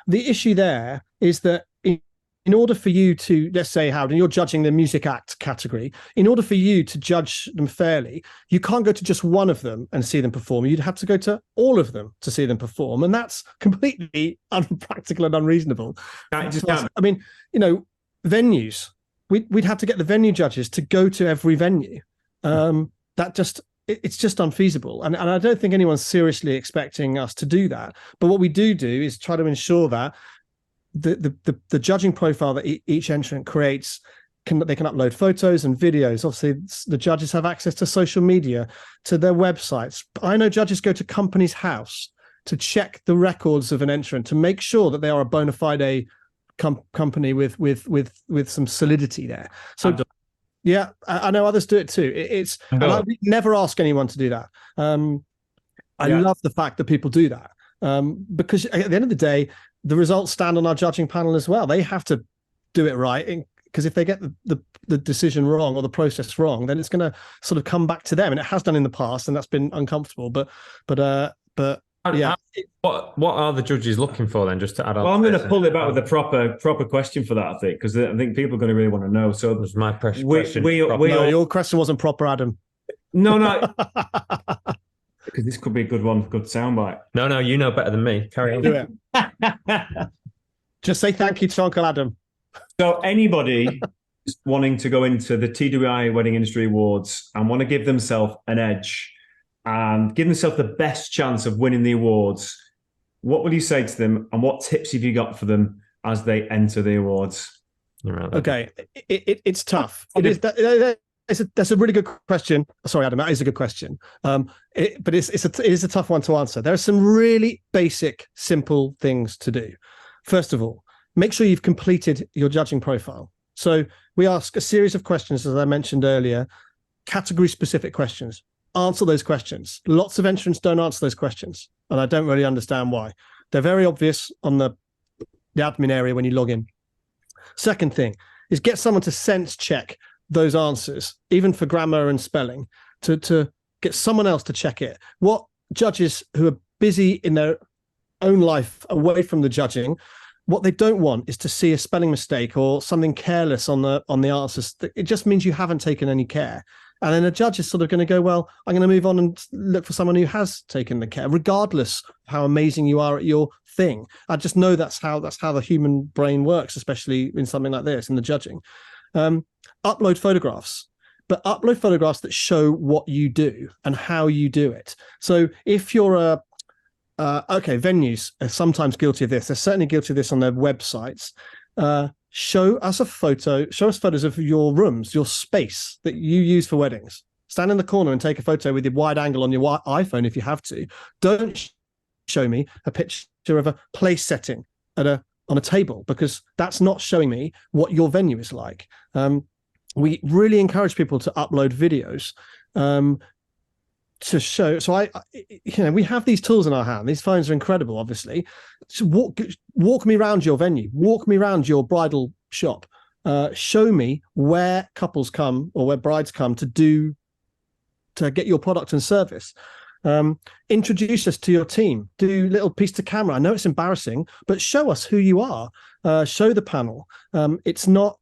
[SPEAKER 3] The issue there is that in order for you to, let's say, Howard, you're judging the music act category, in order for you to judge them fairly, you can't go to just one of them and see them perform. You'd have to go to all of them to see them perform. And that's completely unpractical and unreasonable. I mean, venues, we'd have to get the venue judges to go to every venue. It's just unfeasible. And I don't think anyone's seriously expecting us to do that. But what we do is try to ensure that the judging profile that each entrant creates, they can upload photos and videos. Obviously, the judges have access to social media, to their websites. I know judges go to company's house to check the records of an entrant to make sure that they are a bona fide company with some solidity there. So, yeah, I know others do it too. And I would never ask anyone to do that. I love the fact that people do that, because at the end of the day, the results stand on our judging panel as well. They have to do it right, because if they get the decision wrong or the process wrong, then it's going to sort of come back to them, and it has done in the past, and that's been uncomfortable. But yeah.
[SPEAKER 4] What are the judges looking for then? Just to add on.
[SPEAKER 2] Well, I'm going to pull it back with a proper question for that, I think, because I think people are going to really want to know. So
[SPEAKER 4] it was my question.
[SPEAKER 3] Your question wasn't proper, Adam.
[SPEAKER 2] No. Because this could be a good one, good soundbite.
[SPEAKER 4] No, you know better than me. Carry on.
[SPEAKER 3] Do it. Just say thank you to Uncle Adam.
[SPEAKER 2] So anybody wanting to go into the TWIA Wedding Industry Awards and want to give themselves an edge and give themselves the best chance of winning the awards, what will you say to them, and what tips have you got for them as they enter the awards?
[SPEAKER 3] Okay, it's tough. That's a really good question. Sorry, Adam, that is a good question. But it is a tough one to answer. There are some really basic, simple things to do. First of all, make sure you've completed your judging profile. So we ask a series of questions, as I mentioned earlier, category-specific questions. Answer those questions. Lots of entrants don't answer those questions, and I don't really understand why. They're very obvious on the admin area when you log in. Second thing is get someone to sense check those answers, even for grammar and spelling, to get someone else to check it. What judges who are busy in their own life away from the judging, what they don't want is to see a spelling mistake or something careless on the answers. It just means you haven't taken any care. And then a judge is sort of going to go, well, I'm going to move on and look for someone who has taken the care, regardless of how amazing you are at your thing. I just know that's how the human brain works, especially in something like this, in the judging. Upload photographs, but upload photographs that show what you do and how you do it. So if you're venues are sometimes guilty of this. They're certainly guilty of this on their websites. Show us photos of your rooms, your space that you use for weddings. Stand in the corner and take a photo with your wide angle on your iPhone if you have to. Don't show me a picture of a place setting on a table, because that's not showing me what your venue is like. We really encourage people to upload videos to show. So we have these tools in our hand. These phones are incredible, obviously. So walk me around your venue, walk me around your bridal shop. Show me where couples come or where brides come to get your product and service. Introduce us to your team. Do a little piece to camera. I know it's embarrassing, but show us who you are. Show the panel. It's not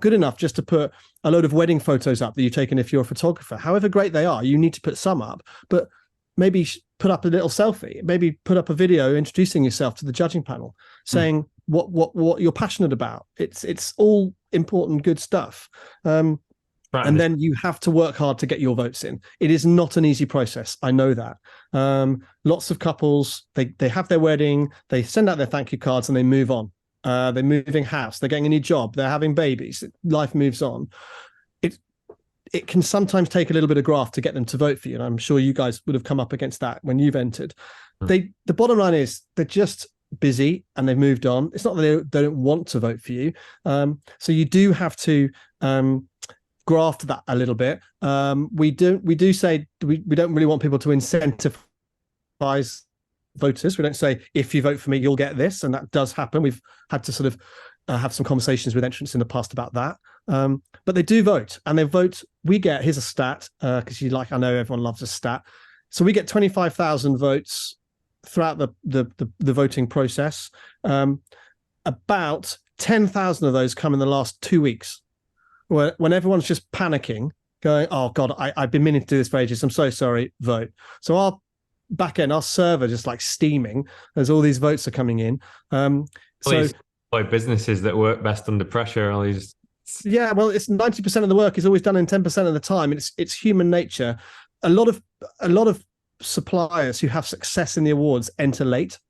[SPEAKER 3] good enough just to put a load of wedding photos up that you've taken if you're a photographer. However great they are, you need to put some up, but maybe put up a little selfie, maybe put up a video introducing yourself to the judging panel, saying what you're passionate about. It's all important, good stuff.
[SPEAKER 4] Right.
[SPEAKER 3] And then you have to work hard to get your votes in. It is not an easy process. I know that. Lots of couples, they have their wedding, they send out their thank you cards and they move on. They're moving house, they're getting a new job, they're having babies, life moves on. It can sometimes take a little bit of graft to get them to vote for you. And I'm sure you guys would have come up against that when you've entered. The bottom line is they're just busy and they've moved on. It's not that they don't want to vote for you. So you do have to graft that a little bit. We do say we don't really want people to incentivize voters. We don't say, if you vote for me, you'll get this. And that does happen. We've had to sort of have some conversations with entrants in the past about that. But they do vote, and they vote. Here's a stat, because I know everyone loves a stat. So we get 25,000 votes throughout the voting process. About 10,000 of those come in the last 2 weeks, when everyone's just panicking, going, oh God, I've been meaning to do this for ages. I'm so sorry, vote. So our back end, our server just like steaming as all these votes are coming in.
[SPEAKER 4] Businesses that work best under pressure, all these.
[SPEAKER 3] Yeah, well, it's 90% of the work is always done in 10% of the time. It's human nature. A lot of suppliers who have success in the awards enter late.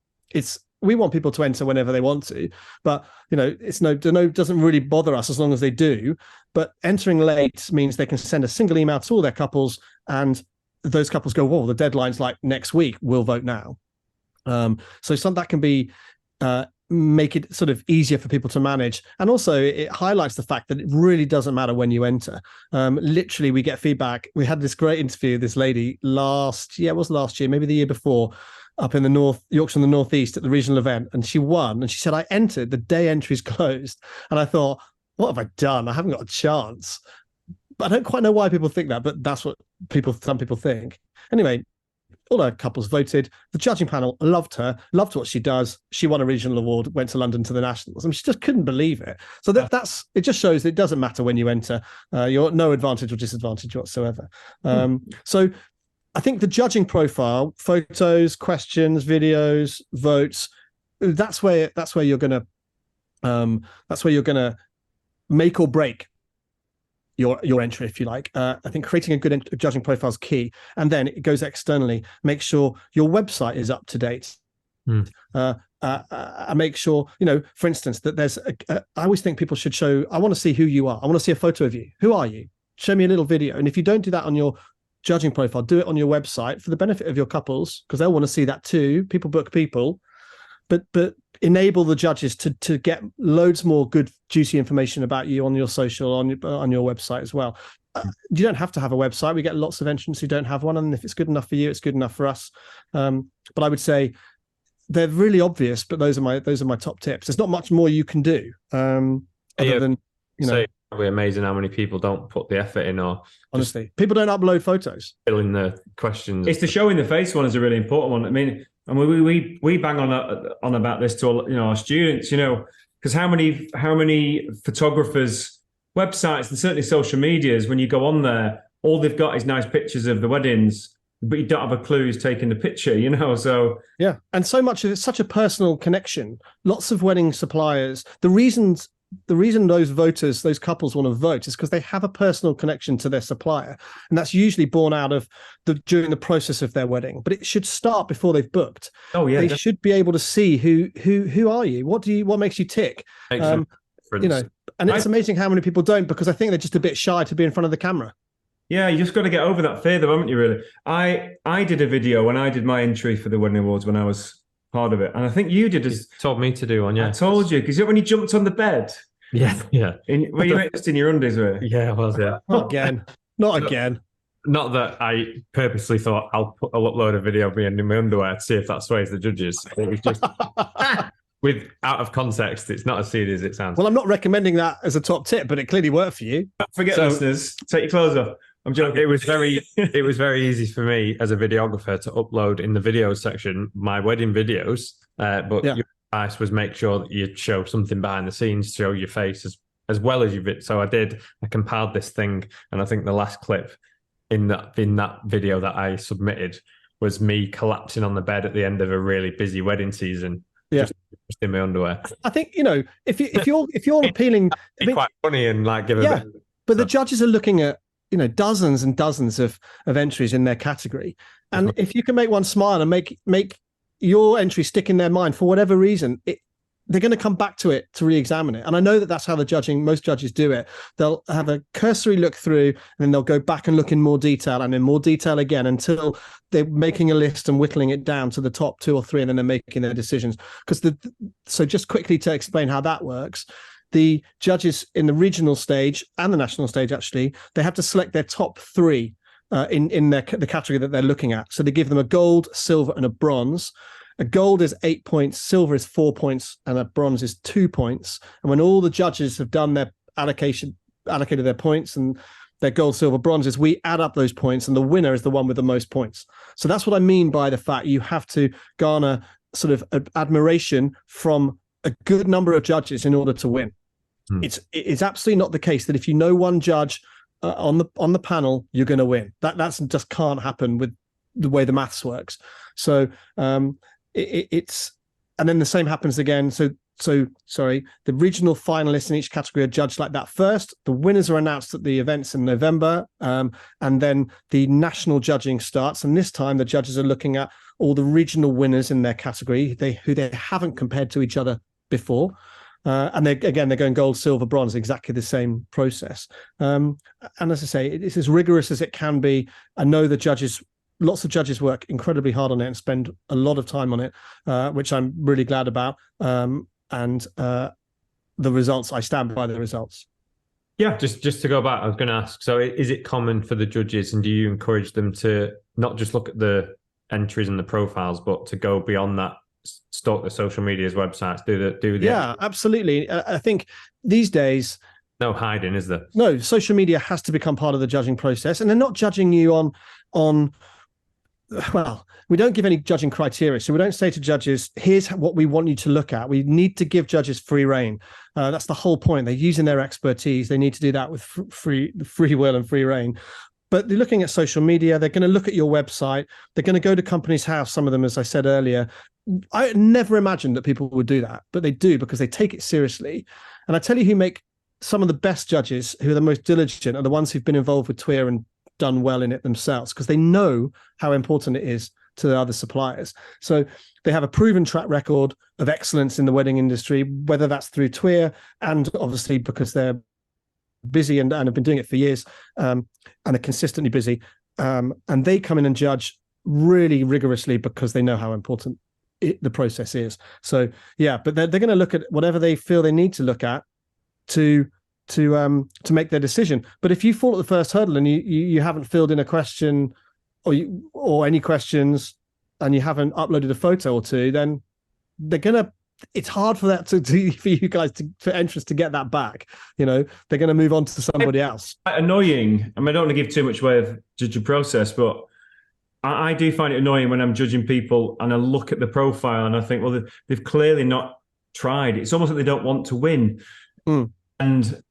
[SPEAKER 3] We want people to enter whenever they want to, but doesn't really bother us as long as they do. But entering late means they can send a single email to all their couples, and those couples go, "Whoa, the deadline's like next week. We'll vote now." So that can be make it sort of easier for people to manage, and also it highlights the fact that it really doesn't matter when you enter. Literally, we get feedback. We had this great interview with this lady last year, maybe the year before, up in the Yorkshire and the Northeast at the regional event, and she won. And she said, I entered the day entries closed, and I thought, what have I done? I haven't got a chance. But I don't quite know why people think that, but that's what some people think. Anyway, all our couples voted. The judging panel loved her, loved what she does. She won a regional award, went to London to the Nationals, and she just couldn't believe it. So that's it. Just shows that it doesn't matter when you enter. You're at no advantage or disadvantage whatsoever. So I think the judging profile, photos, questions, videos, votes, that's where you're gonna make or break your entry, if you like. I think creating a good judging profile is key, and then it goes externally. Make sure your website is up to date. Make sure, for instance, that there's. I always think people should show. I want to see who you are. I want to see a photo of you. Who are you? Show me a little video. And if you don't do that on your judging profile, do it on your website for the benefit of your couples, because they'll want to see that too. People book people, but enable the judges to get loads more good, juicy information about you on your social, on your website as well. You don't have to have a website. We get lots of entrants who don't have one, and if it's good enough for you, it's good enough for us. But I would say they're really obvious, but those are my top tips. There's not much more you can do other than
[SPEAKER 4] So probably amazing how many people don't put the effort in, or
[SPEAKER 3] honestly, people don't upload photos.
[SPEAKER 4] Fill in the questions.
[SPEAKER 2] It's the show in the face one is a really important one. I mean, and we bang on about this to our students, because how many photographers' websites and certainly social medias, when you go on there, all they've got is nice pictures of the weddings, but you don't have a clue who's taking the picture, So
[SPEAKER 3] yeah, and so much of it's such a personal connection. Lots of wedding suppliers, the reason those couples want to vote is because they have a personal connection to their supplier, and that's usually born out of during the process of their wedding. But it should start before they've booked.
[SPEAKER 2] Oh yeah,
[SPEAKER 3] they should be able to see who are you, what makes you tick, and it's amazing how many people don't, because I think they're just a bit shy to be in front of the camera.
[SPEAKER 2] Yeah, you just got to get over that fear, though, haven't you? Really, I did a video when I did my entry for the wedding awards when I was part of it, and I think you did. You
[SPEAKER 4] told me to do one. Yeah,
[SPEAKER 2] I told you, because when you jumped on the bed.
[SPEAKER 4] Yeah.
[SPEAKER 2] Were you just in your undies, were you?
[SPEAKER 4] Yeah, I was. Yeah.
[SPEAKER 3] Not again.
[SPEAKER 4] Not that I purposely thought I'll upload a video of me in my underwear to see if that sways the judges. It was just with out of context. It's not as serious as it sounds.
[SPEAKER 3] Well, I'm not recommending that as a top tip, but it clearly worked for you.
[SPEAKER 2] Forget listeners. Take your clothes off. I'm joking.
[SPEAKER 4] It was very easy for me as a videographer to upload in the videos section my wedding videos. But your advice was make sure that you show something behind the scenes, show your face as well as your video. So I compiled this thing, and I think the last clip in that video that I submitted was me collapsing on the bed at the end of a really busy wedding season.
[SPEAKER 3] Yeah.
[SPEAKER 4] Just in my underwear.
[SPEAKER 3] I think, if you're appealing,
[SPEAKER 4] It'd be quite funny and like give a bit.
[SPEAKER 3] But the judges are looking at, dozens and dozens of entries in their category. And if you can make one smile and make your entry stick in their mind for whatever reason, they're going to come back to it to re-examine it. And I know that that's how most judges do it. They'll have a cursory look through, and then they'll go back and look in more detail and in more detail again until they're making a list and whittling it down to the top 2 or 3, and then they're making their decisions. So just quickly to explain how that works, the judges in the regional stage and the national stage, actually, they have to select their top 3 in the category that they're looking at. So they give them a gold, silver, and a bronze. A gold is 8 points, silver is 4 points, and a bronze is 2 points. And when all the judges have done their allocated their points and their gold, silver, bronzes, we add up those points, and the winner is the one with the most points. So that's what I mean by the fact you have to garner sort of admiration from a good number of judges in order to win. It's absolutely not the case that if you know one judge on the panel, you're going to win. That's just can't happen with the way the maths works. So it's, and then the same happens again. So sorry, the regional finalists in each category are judged like that first. The winners are announced at the events in November, and then the national judging starts. And this time the judges are looking at all the regional winners in their category, who they haven't compared to each other before. And they're going gold, silver, bronze, exactly the same process. And as I say, it's as rigorous as it can be. I know lots of judges work incredibly hard on it and spend a lot of time on it, which I'm really glad about. And the results, I stand by the results.
[SPEAKER 4] Yeah, just to go back, I was going to ask, so is it common for the judges, and do you encourage them to not just look at the entries and the profiles, but to go beyond that, stalk the social media's websites, do the
[SPEAKER 3] Yeah, absolutely. I think these days,
[SPEAKER 4] no hiding, is there?
[SPEAKER 3] No, social media has to become part of the judging process, and they're not judging you on. Well, we don't give any judging criteria, so we don't say to judges, "Here's what we want you to look at." We need to give judges free rein. That's the whole point. They're using their expertise. They need to do that with free will and free rein. But they're looking at social media. They're going to look at your website. They're going to go to Companies House. Some of them, as I said earlier, I never imagined that people would do that, but they do because they take it seriously. And I tell you, who make some of the best judges, who are the most diligent, are the ones who've been involved with TWIA and done well in it themselves, because they know how important it is to the other suppliers. So they have a proven track record of excellence in the wedding industry, whether that's through TWIA and obviously because they're busy and have been doing it for years, and are consistently busy. And they come in and judge really rigorously because they know how important the process is. So yeah, but they're going to look at whatever they feel they need to look at to make their decision. But if you fall at the first hurdle and you haven't filled in a question or any questions, and you haven't uploaded a photo or two, then they're gonna. It's hard for that for you guys for entrants to get that back. They're going to move on to somebody else.
[SPEAKER 2] Quite annoying. I mean, I don't want to give too much away of judging process, but I do find it annoying when I'm judging people and I look at the profile and I think, well, they've clearly not tried. It's almost like they don't want to win. And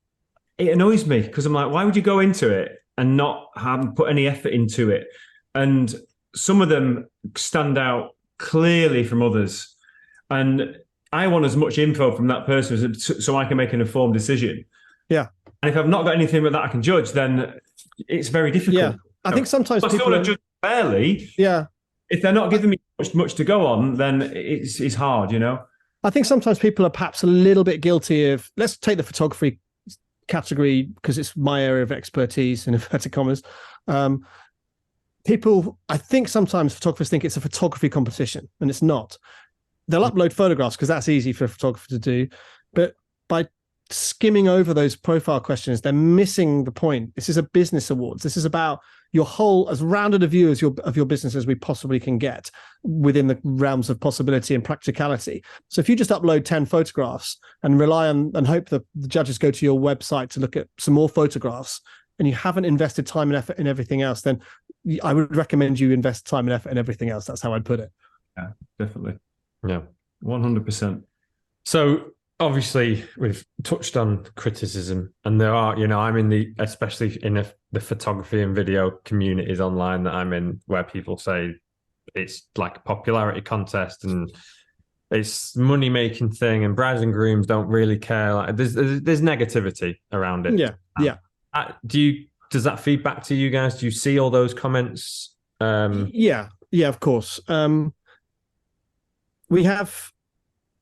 [SPEAKER 2] it annoys me because I'm like, why would you go into it and not put any effort into it? And some of them stand out clearly from others. And I want as much info from that person so I can make an informed decision.
[SPEAKER 3] Yeah.
[SPEAKER 2] And if I've not got anything that I can judge, then it's very difficult.
[SPEAKER 3] Yeah. I think sometimes people
[SPEAKER 2] want to judge fairly.
[SPEAKER 3] Yeah.
[SPEAKER 2] If they're not giving me much to go on, then it's hard,
[SPEAKER 3] I think sometimes people are perhaps a little bit guilty of, let's take the photography category because it's my area of expertise, in inverted commas. I think sometimes photographers think it's a photography competition, and it's not. They'll upload photographs because that's easy for a photographer to do. But by skimming over those profile questions, they're missing the point. This is a business awards. This is about your whole, as rounded a view as of your business as we possibly can get within the realms of possibility and practicality. So if you just upload 10 photographs and rely on and hope that the judges go to your website to look at some more photographs, and you haven't invested time and effort in everything else, then I would recommend you invest time and effort in everything else. That's how I'd put it.
[SPEAKER 2] Yeah, definitely.
[SPEAKER 4] Yeah.
[SPEAKER 2] 100%.
[SPEAKER 4] So obviously we've touched on criticism, and there are, I'm in especially in the photography and video communities online that I'm in, where people say it's like a popularity contest and it's money-making thing, and brides and grooms don't really care. Like there's negativity around it.
[SPEAKER 3] Yeah.
[SPEAKER 4] Does that feed back to you guys? Do you see all those comments?
[SPEAKER 3] Yeah, of course.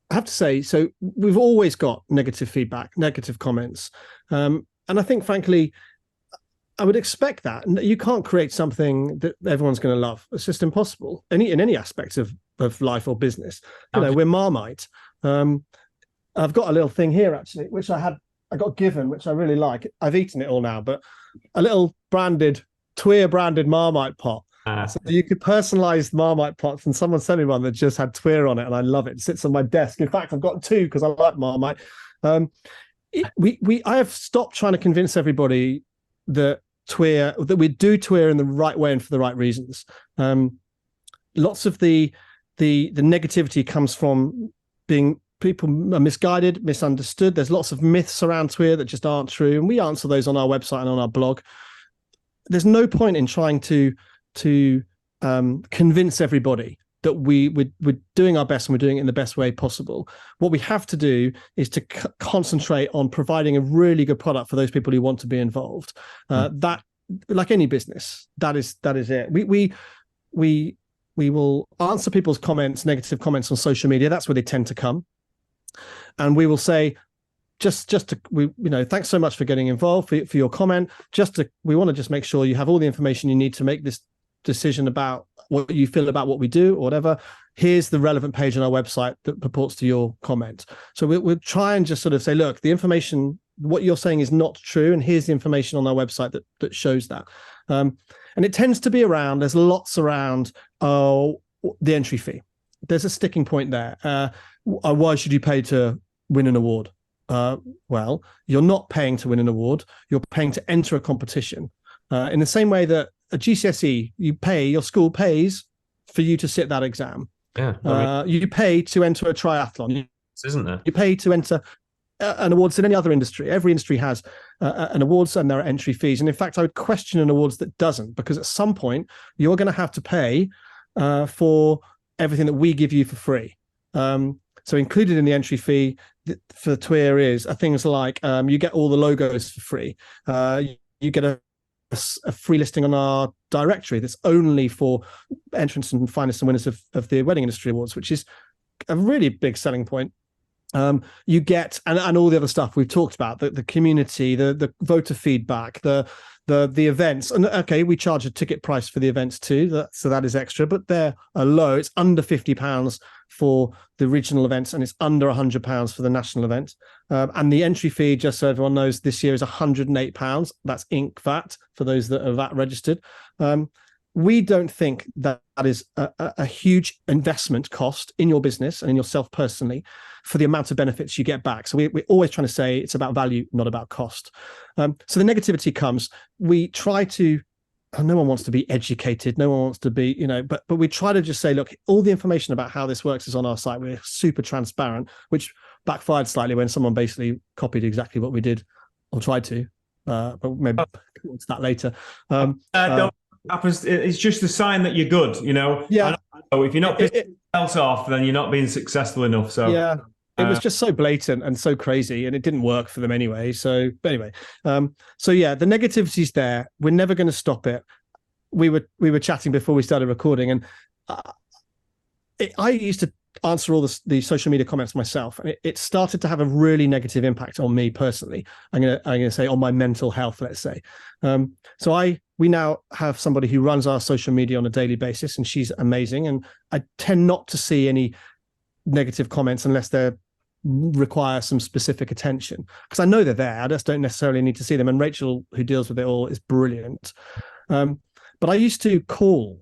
[SPEAKER 3] I have to say, so we've always got negative feedback, negative comments. And I think, frankly, I would expect that. You can't create something that everyone's going to love. It's just impossible in any aspect of life or business. We're Marmite. I've got a little thing here, actually, which I got given, which I really like. I've eaten it all now, but a little TWIA branded Marmite pot. So you could personalize Marmite pots, and someone sent me one that just had TWIA on it, and I love it. It sits on my desk. In fact, I've got two because I like Marmite. I have stopped trying to convince everybody that we do TWIA in the right way and for the right reasons. Lots of the negativity comes from being people are misguided, misunderstood. There's lots of myths around TWIA that just aren't true, and we answer those on our website and on our blog. There's no point in trying to convince everybody that we're doing our best and we're doing it in the best way possible. What we have to do is to concentrate on providing a really good product for those people who want to be involved. That, like any business, that is it. We will answer people's comments, negative comments on social media. That's where they tend to come, and we will say, thanks so much for getting involved, for your comment. We want to just make sure you have all the information you need to make this decision about what you feel about what we do or whatever. Here's the relevant page on our website that purports to your comment. So we'll try and just sort of say, look, the information, what you're saying is not true, and here's the information on our website that shows that. And it tends to be around, there's lots around the entry fee. There's a sticking point there. Why should you pay to win an award? Well, you're not paying to win an award. You're paying to enter a competition. In the same way that a GCSE, your school pays for you to sit that exam.
[SPEAKER 4] Yeah,
[SPEAKER 3] you pay to enter a triathlon.
[SPEAKER 4] Isn't there?
[SPEAKER 3] You pay to enter an awards in any other industry. Every industry has an awards, and there are entry fees. And in fact, I would question an awards that doesn't, because at some point you're going to have to pay for everything that we give you for free. So included in the entry fee for TWIA are things like you get all the logos for free. You get a free listing on our directory that's only for entrants and finalists and winners of the Wedding Industry Awards, which is a really big selling point. You get and all the other stuff we've talked about, the community, the voter feedback, the events. And okay, we charge a ticket price for the events too, so that is extra, but they're low. It's under £50 for the regional events, and it's under £100 for the national event. And the entry fee, just so everyone knows, this year is £108. That's Inc. VAT for those that are VAT registered. We don't think that is a huge investment cost in your business and in yourself personally for the amount of benefits you get back. So we're always trying to say it's about value, not about cost. So the negativity comes. We try to, no one wants to be educated. No one wants to be, but we try to just say, look, all the information about how this works is on our site. We're super transparent, which backfired slightly when someone basically copied exactly what we did or tried to. But maybe it's that later.
[SPEAKER 2] Happens. It's just a sign that you're good, Yeah. So if you're not pissing else off, then you're not being successful enough. So
[SPEAKER 3] yeah, it was just so blatant and so crazy, and it didn't work for them anyway. So anyway, so yeah, the negativity's there. We're never going to stop it. We were chatting before we started recording, and I used to answer all the social media comments myself, and it started to have a really negative impact on me personally. I'm gonna say on my mental health, let's say. So we now have somebody who runs our social media on a daily basis, and she's amazing. And I tend not to see any negative comments unless they require some specific attention, because I know they're there. I just don't necessarily need to see them. And Rachel, who deals with it all, is brilliant. But I used to call.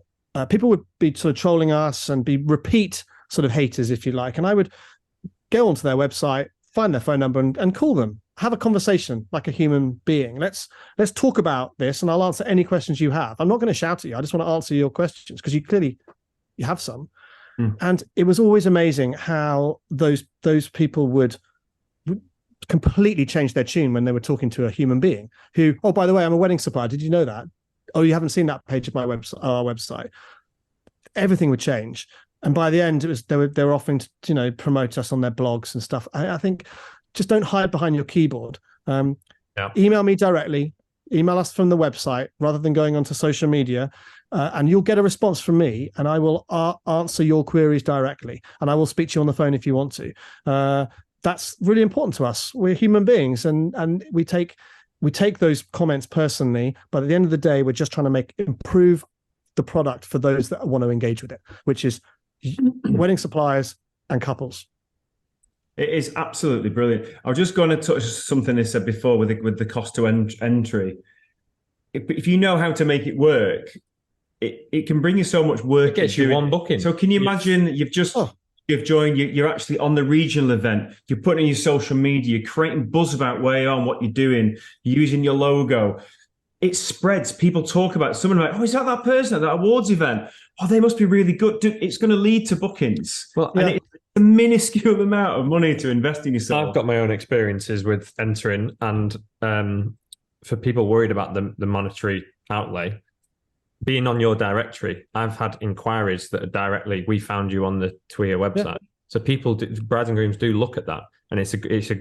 [SPEAKER 3] People would be sort of trolling us and be repeat sort of haters, if you like. And I would go onto their website, find their phone number and call them have a conversation like a human being. Let's talk about this, and I'll answer any questions you have. I'm not going to shout at you. I just want to answer your questions because you have some. And it was always amazing how those people would completely change their tune when they were talking to a human being who, oh, by the way, I'm a wedding supplier. Did you know that? Oh, you haven't seen that page of my website, our website. Everything would change. And by the end, it was they were offering to, promote us on their blogs and stuff. I think just don't hide behind your keyboard. Email me directly, email us from the website rather than going onto social media. And you'll get a response from me, and I will answer your queries directly, and I will speak to you on the phone if you want to. That's really important to us. We're human beings, and we take those comments personally. But at the end of the day, we're just trying to improve the product for those that want to engage with it, which is wedding suppliers and couples.
[SPEAKER 2] It is absolutely brilliant. I was just going to touch something they said before with the cost to entry. If you know how to make it work, it can bring you so much work.
[SPEAKER 4] It gets you one booking.
[SPEAKER 2] So can you imagine you've joined, you're actually on the regional event, you're putting in your social media, you're creating buzz about where you are and what you're doing, you're using your logo. It spreads. People talk about it. Someone like, oh, is that person at that awards event? Oh, they must be really good. It's going to lead to bookings. Well, and it's a minuscule amount of money to invest in yourself.
[SPEAKER 4] I've got my own experiences with entering, and for people worried about the monetary outlay, being on your directory, I've had inquiries that are directly, we found you on the TWIA website. Yeah. So brides and grooms do look at that, and it's a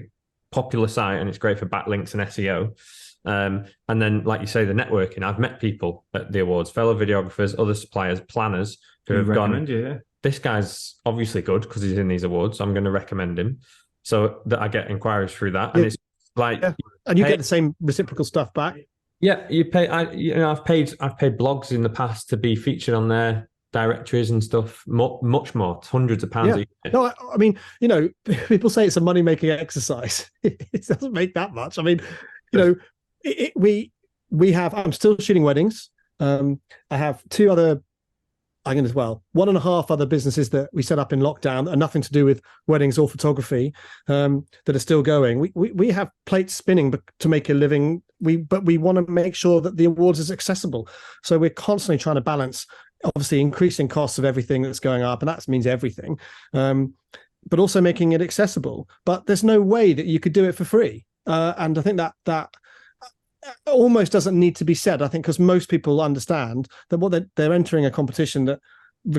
[SPEAKER 4] popular site, and it's great for backlinks and SEO. And then, like you say, the networking. I've met people at the awards, fellow videographers, other suppliers, planners who have gone, this guy's obviously good because he's in these awards, so I'm going to recommend him. So that I get inquiries through that. And it's like... Yeah.
[SPEAKER 3] And you get the same reciprocal stuff back.
[SPEAKER 4] Yeah, you pay. I've paid blogs in the past to be featured on their directories and stuff. Much more, hundreds of pounds.
[SPEAKER 3] Yeah. No, I mean, people say it's a money making exercise. It doesn't make that much. I mean, we have. I'm still shooting weddings. I have two other. I can as well. 1.5 other businesses that we set up in lockdown and nothing to do with weddings or photography that are still going. We have plates spinning to make a living. But we want to make sure that the awards is accessible. So we're constantly trying to balance, obviously, increasing costs of everything that's going up, and that means everything, but also making it accessible. But there's no way that you could do it for free. And I think that almost doesn't need to be said, I think, because most people understand that what they're entering a competition that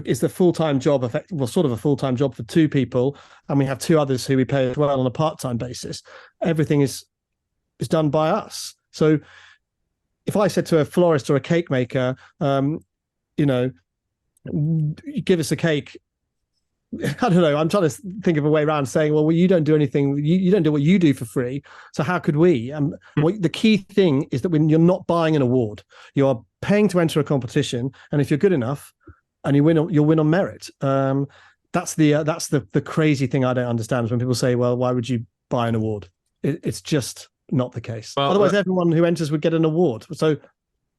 [SPEAKER 3] is the full-time job, sort of a full-time job for 2 people, and we have 2 others who we pay as well on a part-time basis. Everything is done by us. So if I said to a florist or a cake maker, give us a cake, I don't know, I'm trying to think of a way around saying, well, you don't do anything, you don't do what you do for free, so how could we? The key thing is that when you're not buying an award, you are paying to enter a competition, and if you're good enough and you win, you'll win on merit. That's the crazy thing I don't understand, is when people say, well, why would you buy an award? It's just not the case. Well, otherwise, everyone who enters would get an award. So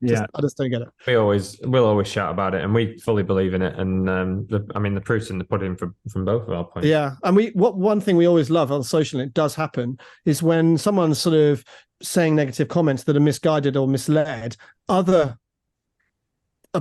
[SPEAKER 3] I just don't get it.
[SPEAKER 4] We'll always shout about it, and we fully believe in it. And the proof's in the pudding from both of our points.
[SPEAKER 3] Yeah, and one thing we always love on social, and it does happen, is when someone's sort of saying negative comments that are misguided or misled, other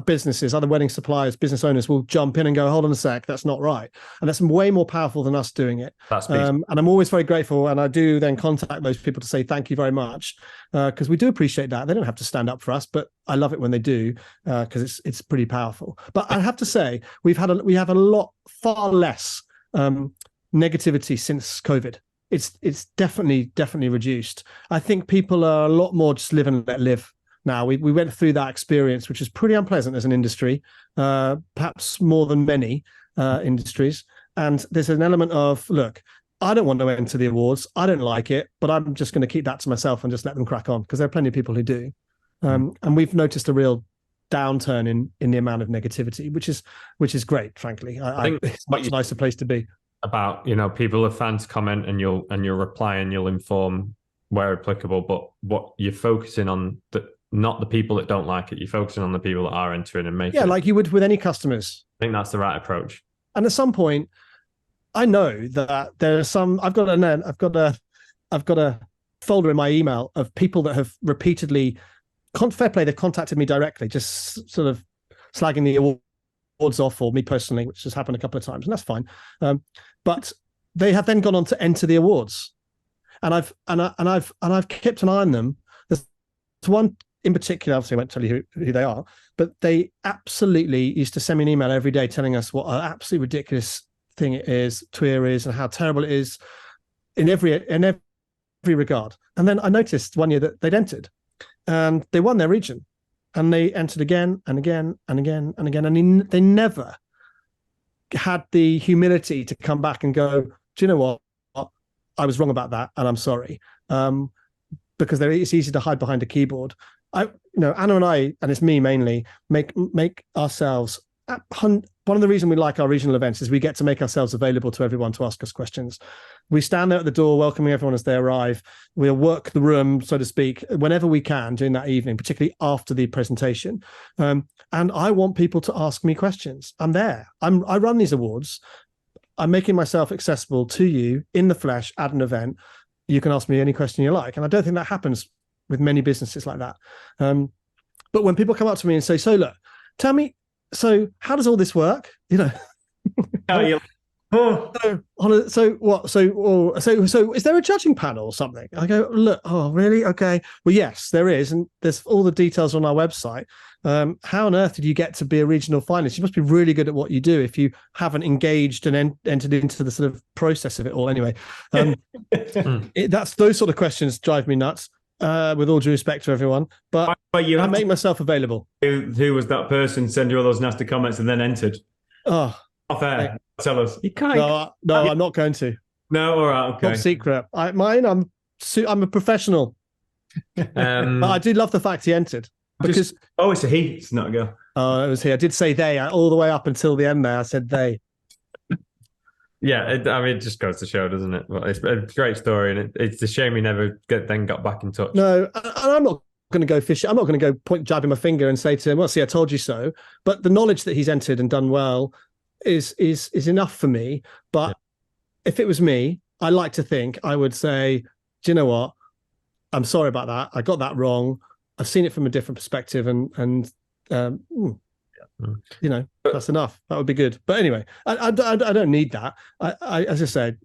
[SPEAKER 3] businesses, other wedding suppliers, business owners will jump in and go, hold on a sec, that's not right. And that's way more powerful than us doing it. And I'm always very grateful, and I do then contact those people to say thank you very much, because we do appreciate that. They don't have to stand up for us, but I love it when they do, because it's pretty powerful. But I have to say, we have a lot, far less negativity since COVID. It's definitely reduced. I think people are a lot more just live and let live. Now, we went through that experience, which is pretty unpleasant as an industry, perhaps more than many industries. And there's an element of, look, I don't want to enter the awards. I don't like it, but I'm just going to keep that to myself and just let them crack on, because there are plenty of people who do. And we've noticed a real downturn in the amount of negativity, which is great, frankly. I think it's a much nicer place to be.
[SPEAKER 4] About, people are fans comment, and you'll reply and you'll inform where applicable, but what you're focusing on, not the people that don't like it. You're focusing on the people that are entering and making.
[SPEAKER 3] Yeah, like you would with any customers.
[SPEAKER 4] I think that's the right approach.
[SPEAKER 3] And at some point, I know that there are some. I've got a folder in my email of people that have repeatedly, fair play, they've contacted me directly, just sort of slagging the awards off, or me personally, which has happened a couple of times, and that's fine. But they have then gone on to enter the awards, and I've kept an eye on them. There's one in particular, obviously I won't tell you who they are, but they absolutely used to send me an email every day telling us what an absolutely ridiculous thing it is, TWIA is, and how terrible it is in every regard. And then I noticed one year that they'd entered, and they won their region, and they entered again and again and again and again, and they never had the humility to come back and go, do you know what? I was wrong about that, and I'm sorry. Because it's easy to hide behind a keyboard. Anna and I, and it's me mainly, make ourselves. One of the reasons we like our regional events is we get to make ourselves available to everyone to ask us questions. We stand there at the door welcoming everyone as they arrive. We'll work the room, so to speak, whenever we can during that evening, particularly after the presentation. And I want people to ask me questions. I'm there. I run these awards. I'm making myself accessible to you in the flesh at an event. You can ask me any question you like. And I don't think that happens with many businesses like that. But when people come up to me and say, so look, tell me, so how does all this work? So is there a judging panel or something? I go, look, oh, really? Okay. Well, yes, there is. And there's all the details on our website. How on earth did you get to be a regional finalist? You must be really good at what you do if you haven't engaged and entered into the sort of process of it all. Anyway, that's those sort of questions drive me nuts. With all due respect to everyone, but you have to make myself available.
[SPEAKER 2] Who was that person? Send you all those nasty comments and then entered.
[SPEAKER 3] Oh,
[SPEAKER 2] off air. Tell us.
[SPEAKER 3] You can't. No, I'm not going to.
[SPEAKER 2] No, all right, okay.
[SPEAKER 3] Top secret. I'm a professional. But I do love the fact he entered because
[SPEAKER 2] it's a he. It's not a girl.
[SPEAKER 3] Oh, it was he. I did say they all the way up until the end. There, I said they.
[SPEAKER 4] Yeah, it just goes to show, doesn't it? But it's a great story, and it's a shame he never got back in touch.
[SPEAKER 3] No, and I'm not going to go fishing. I'm not going to go jabbing my finger and say to him, "Well, see, I told you so." But the knowledge that he's entered and done well is enough for me. But if it was me, I like to think I would say, "Do you know what? I'm sorry about that. I got that wrong. I've seen it from a different perspective, and that's enough. That would be good." But anyway, I don't need that. I as I said,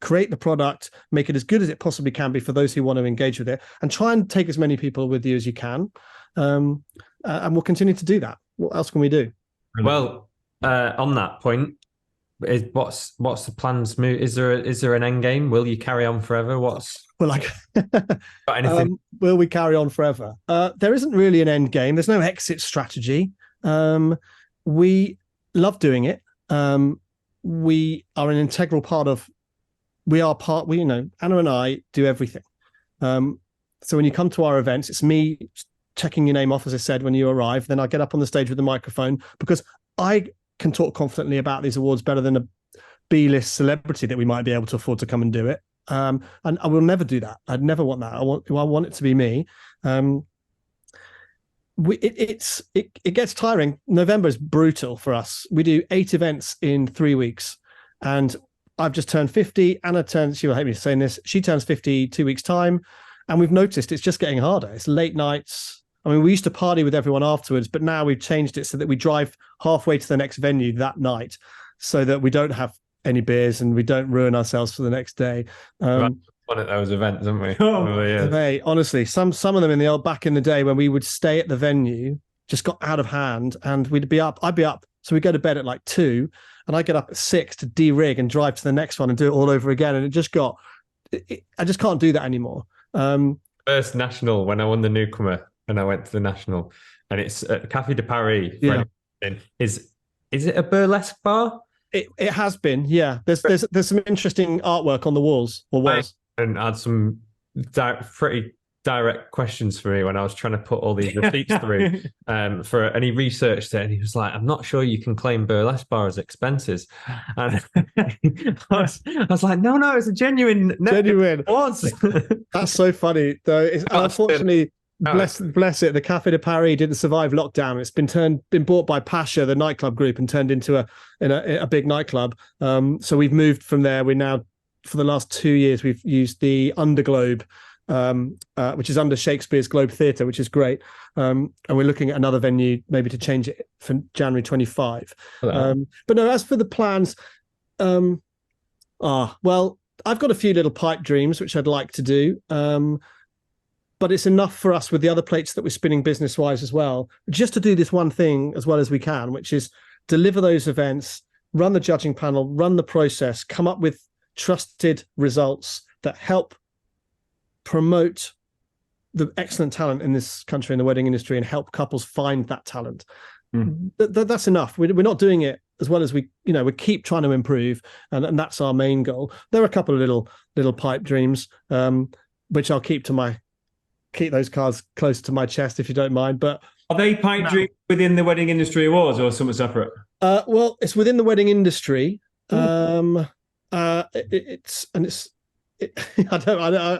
[SPEAKER 3] create the product, make it as good as it possibly can be for those who want to engage with it, and try and take as many people with you as you can. And we'll continue to do that. What else can we do?
[SPEAKER 4] Well, on that point, what's the plans? Is there an end game? Will you carry on forever? Got anything?
[SPEAKER 3] Will we carry on forever? There isn't really an end game. There's no exit strategy. We love doing it. We are an integral part of. Anna and I do everything. So when you come to our events, it's me checking your name off, as I said, when you arrive. Then I get up on the stage with the microphone because I can talk confidently about these awards better than a B-list celebrity that we might be able to afford to come and do it. And I will never do that. I'd never want that. I want it to be me. It gets tiring. November is brutal for us. We do 8 events in 3 weeks, and I've just turned 50. Anna she will hate me for saying this. She turns 50 2 weeks time, and we've noticed it's just getting harder. It's late nights. I mean, we used to party with everyone afterwards, but now we've changed it so that we drive halfway to the next venue that night, so that we don't have any beers and we don't ruin ourselves for the next day.
[SPEAKER 4] One of those events, haven't we?
[SPEAKER 3] Mate, honestly, some of them back in the day when we would stay at the venue just got out of hand, and I'd be up. So we go to bed at like 2, and I get up at 6 to de-rig and drive to the next one and do it all over again. And it just I just can't do that anymore.
[SPEAKER 4] First national, when I won the newcomer and I went to the national, and it's at Café de Paris.
[SPEAKER 3] Yeah.
[SPEAKER 4] Is it a burlesque bar?
[SPEAKER 3] It has been, yeah. There's some interesting artwork on the walls, or was.
[SPEAKER 4] And had some pretty direct questions for me when I was trying to put all these receipts through. And he researched it, and he was like, "I'm not sure you can claim burlesque bar as expenses." And I was like, "No, it's a genuine."
[SPEAKER 3] It was. That's so funny, though. Unfortunately, bless it, the Café de Paris didn't survive lockdown. It's been bought by Pasha, the nightclub group, and turned into a big nightclub. So we've moved from there. We're now, for the last 2 years, we've used the Underglobe which is under Shakespeare's Globe Theatre, which is great. And we're looking at another venue, maybe to change it for January 25. But no, as for the plans, well, I've got a few little pipe dreams, which I'd like to do. But it's enough for us with the other plates that we're spinning business-wise as well, just to do this one thing as well as we can, which is deliver those events, run the judging panel, run the process, come up with trusted results that help promote the excellent talent in this country in the wedding industry and help couples find that talent. That's enough. We're not doing it as well as we keep trying to improve, and that's our main goal. There are a couple of little pipe dreams, which I'll keep those cards close to my chest if you don't mind. But
[SPEAKER 2] are they pipe dreams within the Wedding Industry Awards or something separate?
[SPEAKER 3] Well, it's within the wedding industry. I don't.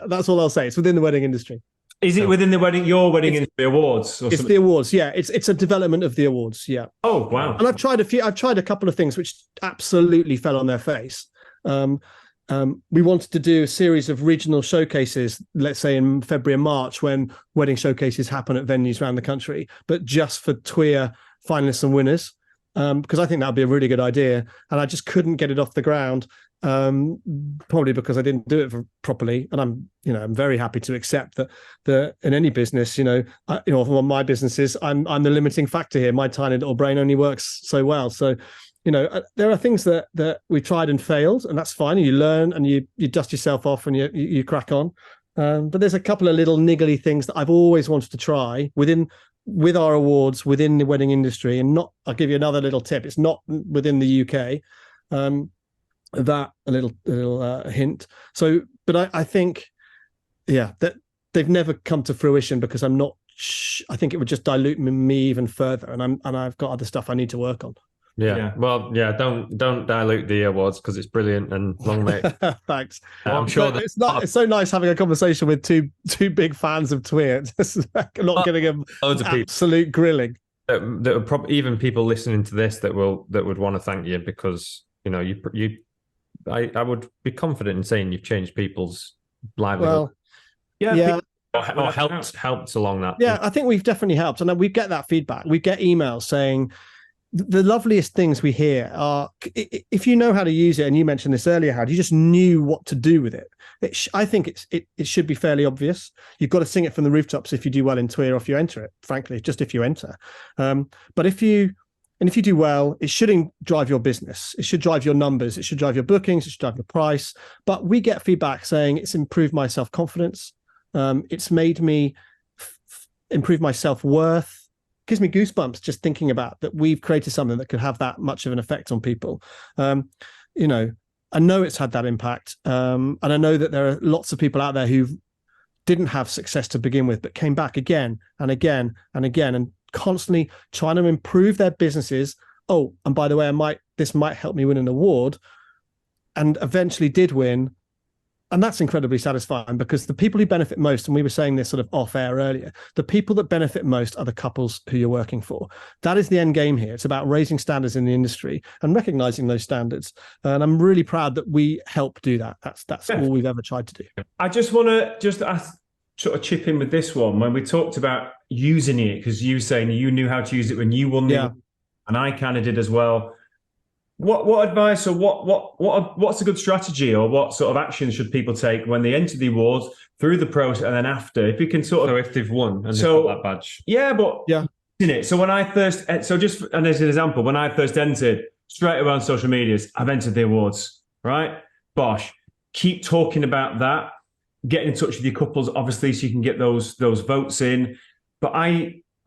[SPEAKER 3] That's all I'll say. It's within the wedding industry.
[SPEAKER 2] Is it within your wedding industry awards? Or
[SPEAKER 3] it's
[SPEAKER 2] something?
[SPEAKER 3] The awards. Yeah, it's a development of the awards. Yeah.
[SPEAKER 2] Oh wow!
[SPEAKER 3] And I've tried a couple of things which absolutely fell on their face. We wanted to do a series of regional showcases, let's say in February and March, when wedding showcases happen at venues around the country, but just for TWIA finalists and winners, because I think that would be a really good idea. And I just couldn't get it off the ground, probably because I didn't do it properly. And I'm very happy to accept that in any business, for my businesses, I'm the limiting factor here. My tiny little brain only works so well. So, there are things that we tried and failed, and that's fine. You learn and you dust yourself off and you crack on. But there's a couple of little niggly things that I've always wanted to try with our awards within the wedding industry. And I'll give you another little tip. It's not within the UK. That a little hint. So, but I think, that they've never come to fruition because I'm not. I think it would just dilute me even further, and I've got other stuff I need to work on.
[SPEAKER 4] Yeah. Well, don't dilute the awards because it's brilliant and long may.
[SPEAKER 3] Thanks.
[SPEAKER 4] I'm sure that
[SPEAKER 3] it's so nice having a conversation with two big fans of TWIA. Not getting them absolute grilling.
[SPEAKER 4] That would probably, even people listening to this that would want to thank you because I would be confident in saying you've changed people's livelihood.
[SPEAKER 3] Well,
[SPEAKER 4] or helped along that.
[SPEAKER 3] Yeah, I think we've definitely helped, and we get that feedback. We get emails saying. The loveliest things we hear are if you know how to use it, and you mentioned this earlier, how you just knew what to do with it. I think it should be fairly obvious. You've got to sing it from the rooftops if you do well in TWIA, or if you enter it. Frankly, just if you enter. But if you do well, it shouldn't drive your business. It should drive your numbers. It should drive your bookings. It should drive your price. But we get feedback saying it's improved my self-confidence. It's made me improve my self-worth. Gives me goosebumps just thinking about that we've created something that could have that much of an effect on people. I know it's had that impact. And I know that there are lots of people out there who didn't have success to begin with, but came back again and again and again and constantly trying to improve their businesses. Oh, and by the way, this might help me win an award, and eventually did win. And that's incredibly satisfying because the people who benefit most, and we were saying this sort of off air earlier, the people that benefit most are the couples who you're working for. That is the end game here. It's about raising standards in the industry and recognizing those standards. And I'm really proud that we help do that. That's all we've ever tried to do.
[SPEAKER 2] I just want to sort of chip in with this one when we talked about using it, because you saying you knew how to use it when you won the and I kind of did as well. What advice or what's a good strategy, or what sort of action should people take when they enter the awards, through the process, and then after? If you can sort of,
[SPEAKER 4] so if they've won and they've got that badge,
[SPEAKER 2] isn't it? So when I first, as an example, when I first entered, straight away on social medias, I've entered the awards, right? Bosh, keep talking about that. Get in touch with your couples, obviously, so you can get those votes in. But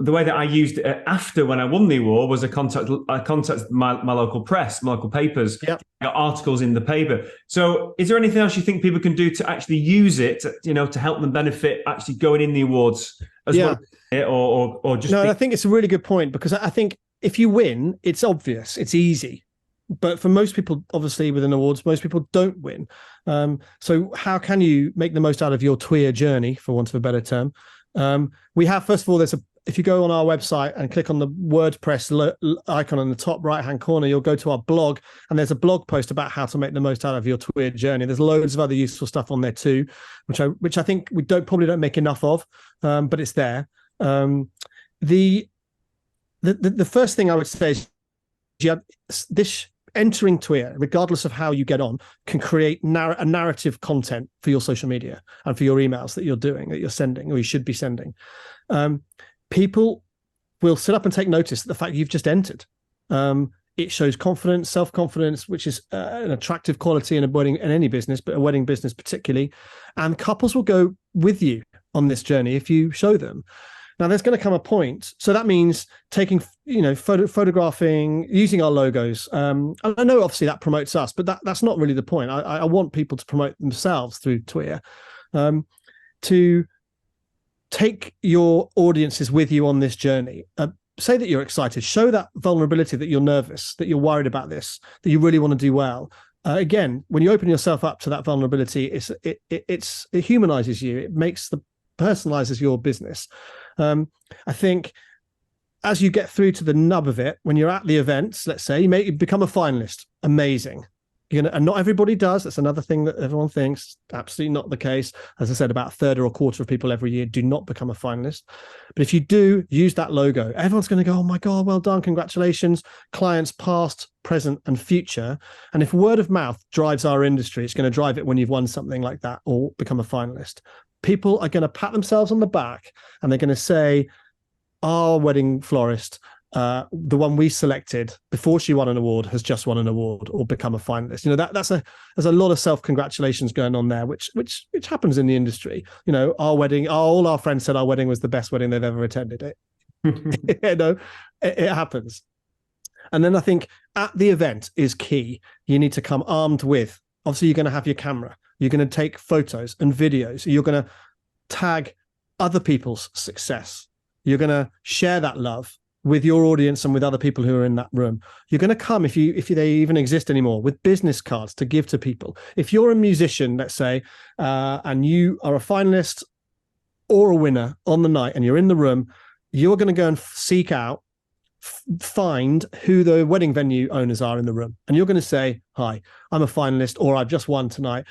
[SPEAKER 2] the way that I used it after when I won the award was I contacted my local press, my local papers, got articles in the paper. So is there anything else you think people can do to actually use it, to help them benefit actually going in the awards as well? Or just...
[SPEAKER 3] No, I think it's a really good point, because I think if you win, it's obvious, it's easy. But for most people, obviously, within awards, most people don't win. So how can you make the most out of your TWIA journey, for want of a better term? We have, first of all, there's if you go on our website and click on the WordPress icon in the top right-hand corner, you'll go to our blog, and there's a blog post about how to make the most out of your TWIA journey. There's loads of other useful stuff on there too, which I think we probably don't make enough of, but it's there. The first thing I would say is this entering TWIA, regardless of how you get on, can create a narrative content for your social media and for your emails that you're sending, or you should be sending. People will sit up and take notice of the fact you've just entered. It shows confidence, self-confidence, which is an attractive quality in any business, but a wedding business particularly. And couples will go with you on this journey if you show them. Now, there's going to come a point. So that means taking, photographing, using our logos. And I know obviously that promotes us, but that's not really the point. I want people to promote themselves through TWIA, to take your audiences with you on this journey. Say that you're excited. Show that vulnerability, that you're nervous, that you're worried about this, that you really want to do well. Again, when you open yourself up to that vulnerability, it humanizes you. It personalizes your business. I think as you get through to the nub of it, when you're at the events, let's say you become a finalist. Amazing. And not everybody does. That's another thing that everyone thinks. Absolutely not the case. As I said, about a third or a quarter of people every year do not become a finalist. But if you do use that logo, everyone's going to go, oh my God, well done, congratulations. Clients past, present, and future. And if word of mouth drives our industry, it's going to drive it when you've won something like that or become a finalist. People are going to pat themselves on the back and they're going to say, our wedding florist, the one we selected before she won an award, has just won an award or become a finalist. There's a lot of self-congratulations going on there, which happens in the industry. Our wedding, all our friends said our wedding was the best wedding they've ever attended. It happens. And then I think at the event is key. You need to come armed with, obviously you're going to have your camera. You're going to take photos and videos. You're going to tag other people's success. You're going to share that love with your audience and with other people who are in that room. You're going to come, if they even exist anymore, with business cards to give to people. If you're a musician, let's say, and you are a finalist or a winner on the night and you're in the room, you're going to go and seek out, find who the wedding venue owners are in the room. And you're going to say, hi, I'm a finalist, or I've just won tonight.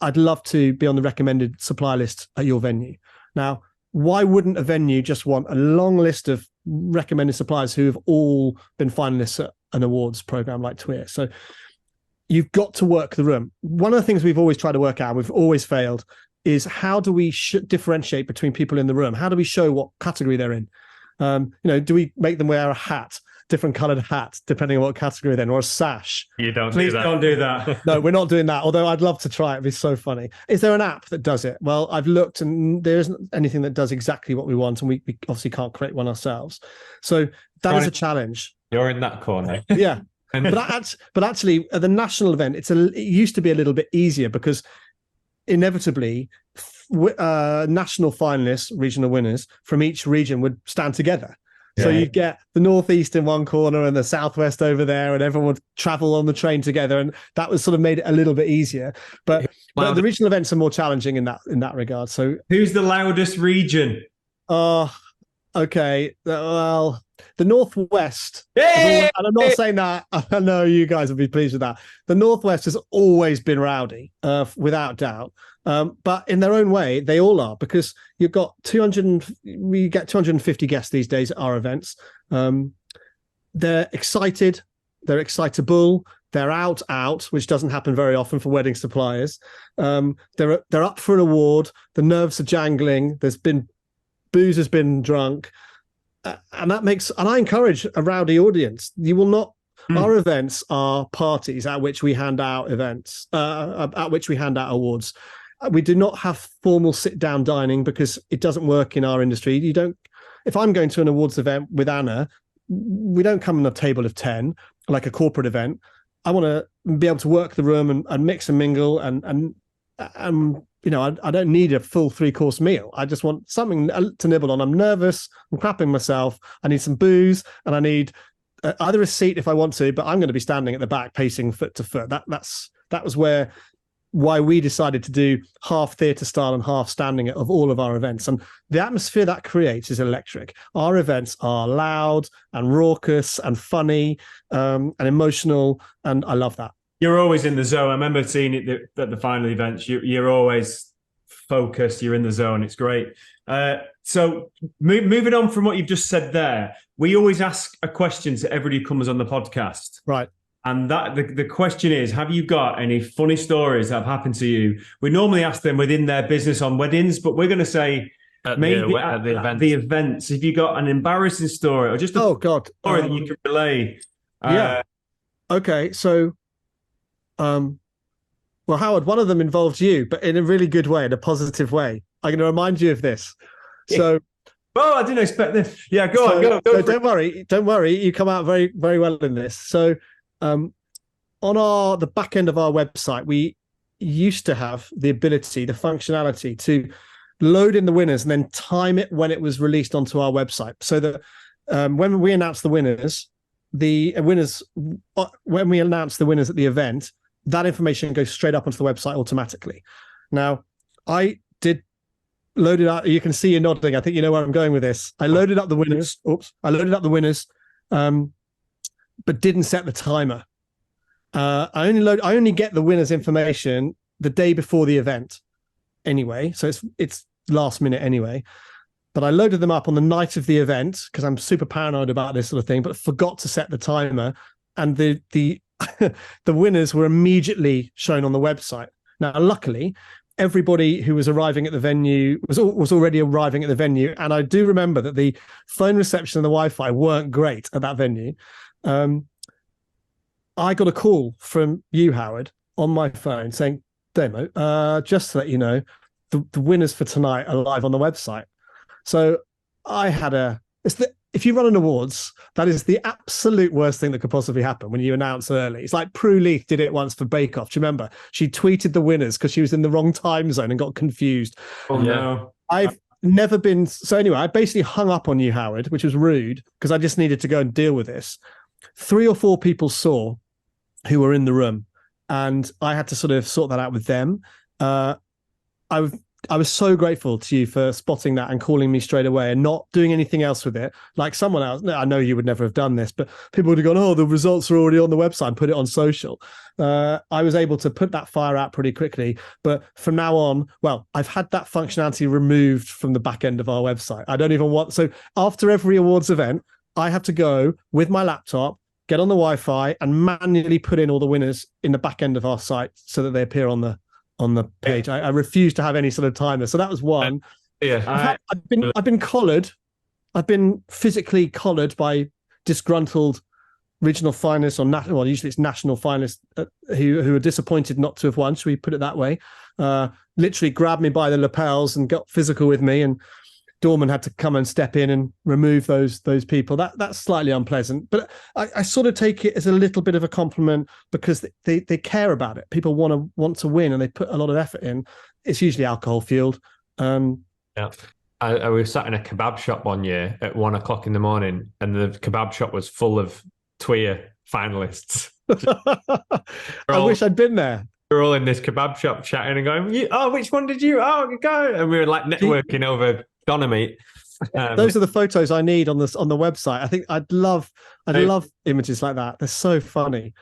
[SPEAKER 3] I'd love to be on the recommended supplier list at your venue. Now, why wouldn't a venue just want a long list of recommended suppliers who have all been finalists at an awards program like TWIA? So you've got to work the room. One of the things we've always tried to work out, we've always failed, is how do we differentiate between people in the room? How do we show what category they're in? Do we make them wear a hat, different colored hat, depending on what category then, or a sash?
[SPEAKER 4] You don't
[SPEAKER 2] Please
[SPEAKER 4] do that.
[SPEAKER 2] don't do that.
[SPEAKER 3] No, we're not doing that. Although I'd love to try it. It'd be so funny. Is there an app that does it? Well, I've looked and there isn't anything that does exactly what we want. And we obviously can't create one ourselves. So that is a challenge.
[SPEAKER 4] You're in that corner.
[SPEAKER 3] Yeah. But actually at the national event, it used to be a little bit easier because inevitably national finalists, regional winners from each region would stand together. So you'd get the Northeast in one corner and the Southwest over there, and everyone would travel on the train together. And that was sort of made it a little bit easier. But the regional events are more challenging in that regard. So
[SPEAKER 2] who's the loudest region?
[SPEAKER 3] Okay. Well, the Northwest.
[SPEAKER 2] Hey!
[SPEAKER 3] And I'm not saying that. I know you guys will be pleased with that. The Northwest has always been rowdy, without doubt. But in their own way, they all are, because you've got we get 250 guests these days at our events. They're excited, they're excitable, they're out, which doesn't happen very often for wedding suppliers. They're up for an award. The nerves are jangling. Booze has been drunk, and I encourage a rowdy audience. You will not. Our events are parties at which we hand out awards. We do not have formal sit-down dining because it doesn't work in our industry. If I'm going to an awards event with Anna, we don't come on a table of 10 like a corporate event. I want to be able to work the room and mix and mingle and I don't need a full 3-course meal. I just want something to nibble on. I'm nervous. I'm crapping myself. I need some booze and I need either a seat if I want to, but I'm going to be standing at the back pacing foot to foot. That was where why we decided to do half theatre style and half standing of all of our events. And the atmosphere that creates is electric. Our events are loud and raucous and funny and emotional, and I love that.
[SPEAKER 2] You're always in the zone. I remember seeing it at the final events. You're always focused. You're in the zone. It's great. So moving on from what you've just said there, we always ask a question to everybody who comes on the podcast.
[SPEAKER 3] Right.
[SPEAKER 2] And that the question is, have you got any funny stories that have happened to you? We normally ask them within their business on weddings, but we're going to say maybe at the events. If you got an embarrassing story or just a story that you can relay.
[SPEAKER 3] Okay. So, well, Howard, one of them involved you, but in a really good way, in a positive way. I'm going to remind you of this. So,
[SPEAKER 2] I didn't expect this. Yeah, go on.
[SPEAKER 3] So don't worry. You come out very, very well in this. So, on the back end of our website, we used to have the ability, the functionality to load in the winners and then time it when it was released onto our website. So that when we announce the winners, when we announce the winners at the event, that information goes straight up onto the website automatically. Now, I did load it up. You can see you nodding. I think you know where I'm going with this. I loaded up the winners. But didn't set the timer. I only get the winners information the day before the event anyway, so it's last minute anyway. But I loaded them up on the night of the event because I'm super paranoid about this sort of thing, but forgot to set the timer, and the the winners were immediately shown on the website. Now, luckily, everybody who was arriving at the venue was already arriving at the venue, and I do remember that the phone reception and the Wi-Fi weren't great at that venue. I got a call from you, Howard, on my phone saying, Damo, just to let you know, the winners for tonight are live on the website. So I had if you run an awards, that is the absolute worst thing that could possibly happen when you announce early. It's like Prue Leith did it once for Bake Off. Do you remember? She tweeted the winners because she was in the wrong time zone and got confused.
[SPEAKER 2] Oh, no.
[SPEAKER 3] I've never been. So anyway, I basically hung up on you, Howard, which was rude because I just needed to go and deal with this. 3 or 4 people saw who were in the room, and I had to sort of sort that out with them. I was so grateful to you for spotting that and calling me straight away and not doing anything else with it. Like someone else, I know you would never have done this, but people would have gone, oh, the results are already on the website, and put it on social. I was able to put that fire out pretty quickly. But from now on, well, I've had that functionality removed from the back end of our website. I don't even want, so after every awards event, I have to go with my laptop, get on the Wi-Fi and manually put in all the winners in the back end of our site so that they appear on the page. I refuse to have any sort of timer. So that was one. I've been collared. I've been physically collared by disgruntled regional finalists or well, usually it's national finalists who are disappointed not to have won. Should we put it that way? Literally grabbed me by the lapels and got physical with me, and Dorman had to come and step in and remove those people. That's slightly unpleasant, but I sort of take it as a little bit of a compliment because they care about it. People want to win, and they put a lot of effort in. It's usually alcohol fueled.
[SPEAKER 4] Yeah. I was sat in a kebab shop one year at 1 o'clock in the morning, and the kebab shop was full of TWIA finalists.
[SPEAKER 3] I wish I'd been there.
[SPEAKER 4] We were all in this kebab shop chatting and going, which one did you? Oh, go. And we were like networking over Donomate.
[SPEAKER 3] Those are the photos I need on the website. I think I'd love images like that. They're so funny.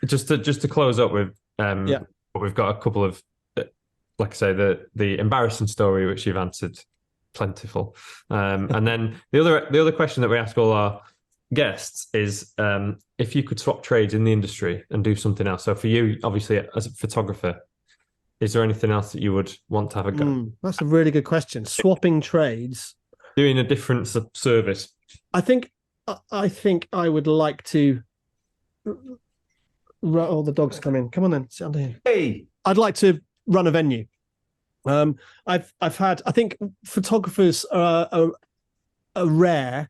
[SPEAKER 4] Just to close up with, we've got a couple of, like I say, the embarrassing story which you've answered, plentiful, and then the other question that we ask all our guests is if you could swap trades in the industry and do something else. So for you, obviously, as a photographer, is there anything else that you would want to have a go?
[SPEAKER 3] That's a really good question. Swapping trades,
[SPEAKER 4] doing a different service. I
[SPEAKER 3] think I would like to. Oh, the dogs come in. Come on then, sit under here.
[SPEAKER 2] Hey,
[SPEAKER 3] I'd like to run a venue. I've had. I think photographers are rare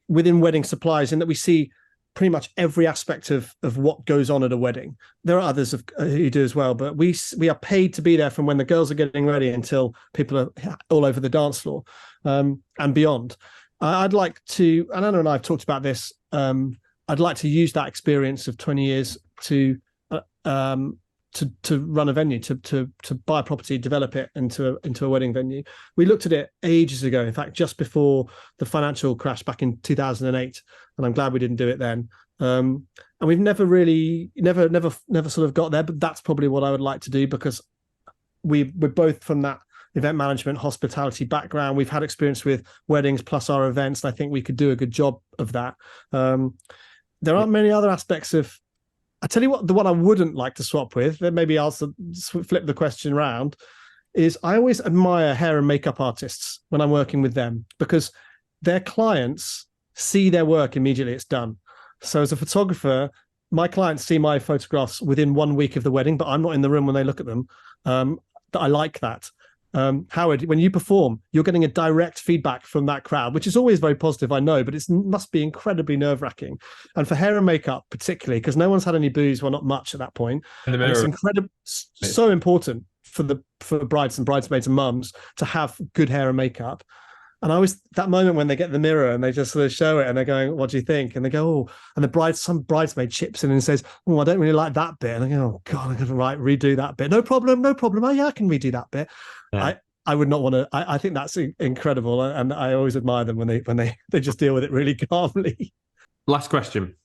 [SPEAKER 3] within wedding supplies in that we see pretty much every aspect of what goes on at a wedding. There are others who do as well, but we are paid to be there from when the girls are getting ready until people are all over the dance floor and beyond. I'd like to, and Anna and I have talked about this, I'd like to use that experience of 20 years to to run a venue, to buy a property, develop it into a wedding venue. We looked at it ages ago. In fact, just before the financial crash back in 2008, and I'm glad we didn't do it then. And we've never sort of got there. But that's probably what I would like to do, because we're both from that event management, hospitality background. We've had experience with weddings plus our events, and I think we could do a good job of that. There aren't many other aspects of. I tell you what, the one I wouldn't like to swap with, maybe I'll flip the question around, is I always admire hair and makeup artists when I'm working with them, because their clients see their work immediately. It's done. So as a photographer, my clients see my photographs within 1 week of the wedding, but I'm not in the room when they look at them. I like that. Howard, when you perform, you're getting a direct feedback from that crowd, which is always very positive, I know, but it must be incredibly nerve-wracking. And for hair and makeup particularly, because no one's had any booze, well, not much at that point. And it's incredible, so important for brides and bridesmaids and mums to have good hair and makeup. And I always, that moment when they get the mirror and they just sort of show it and they're going, what do you think? And they go, oh, and some bridesmaid chips in and says, oh, I don't really like that bit. And I go, oh God, I'm going to redo that bit. No problem. Oh yeah, I can redo that bit. Yeah. I would not want to, I think that's incredible. And I always admire them when they just deal with it really calmly. Last question.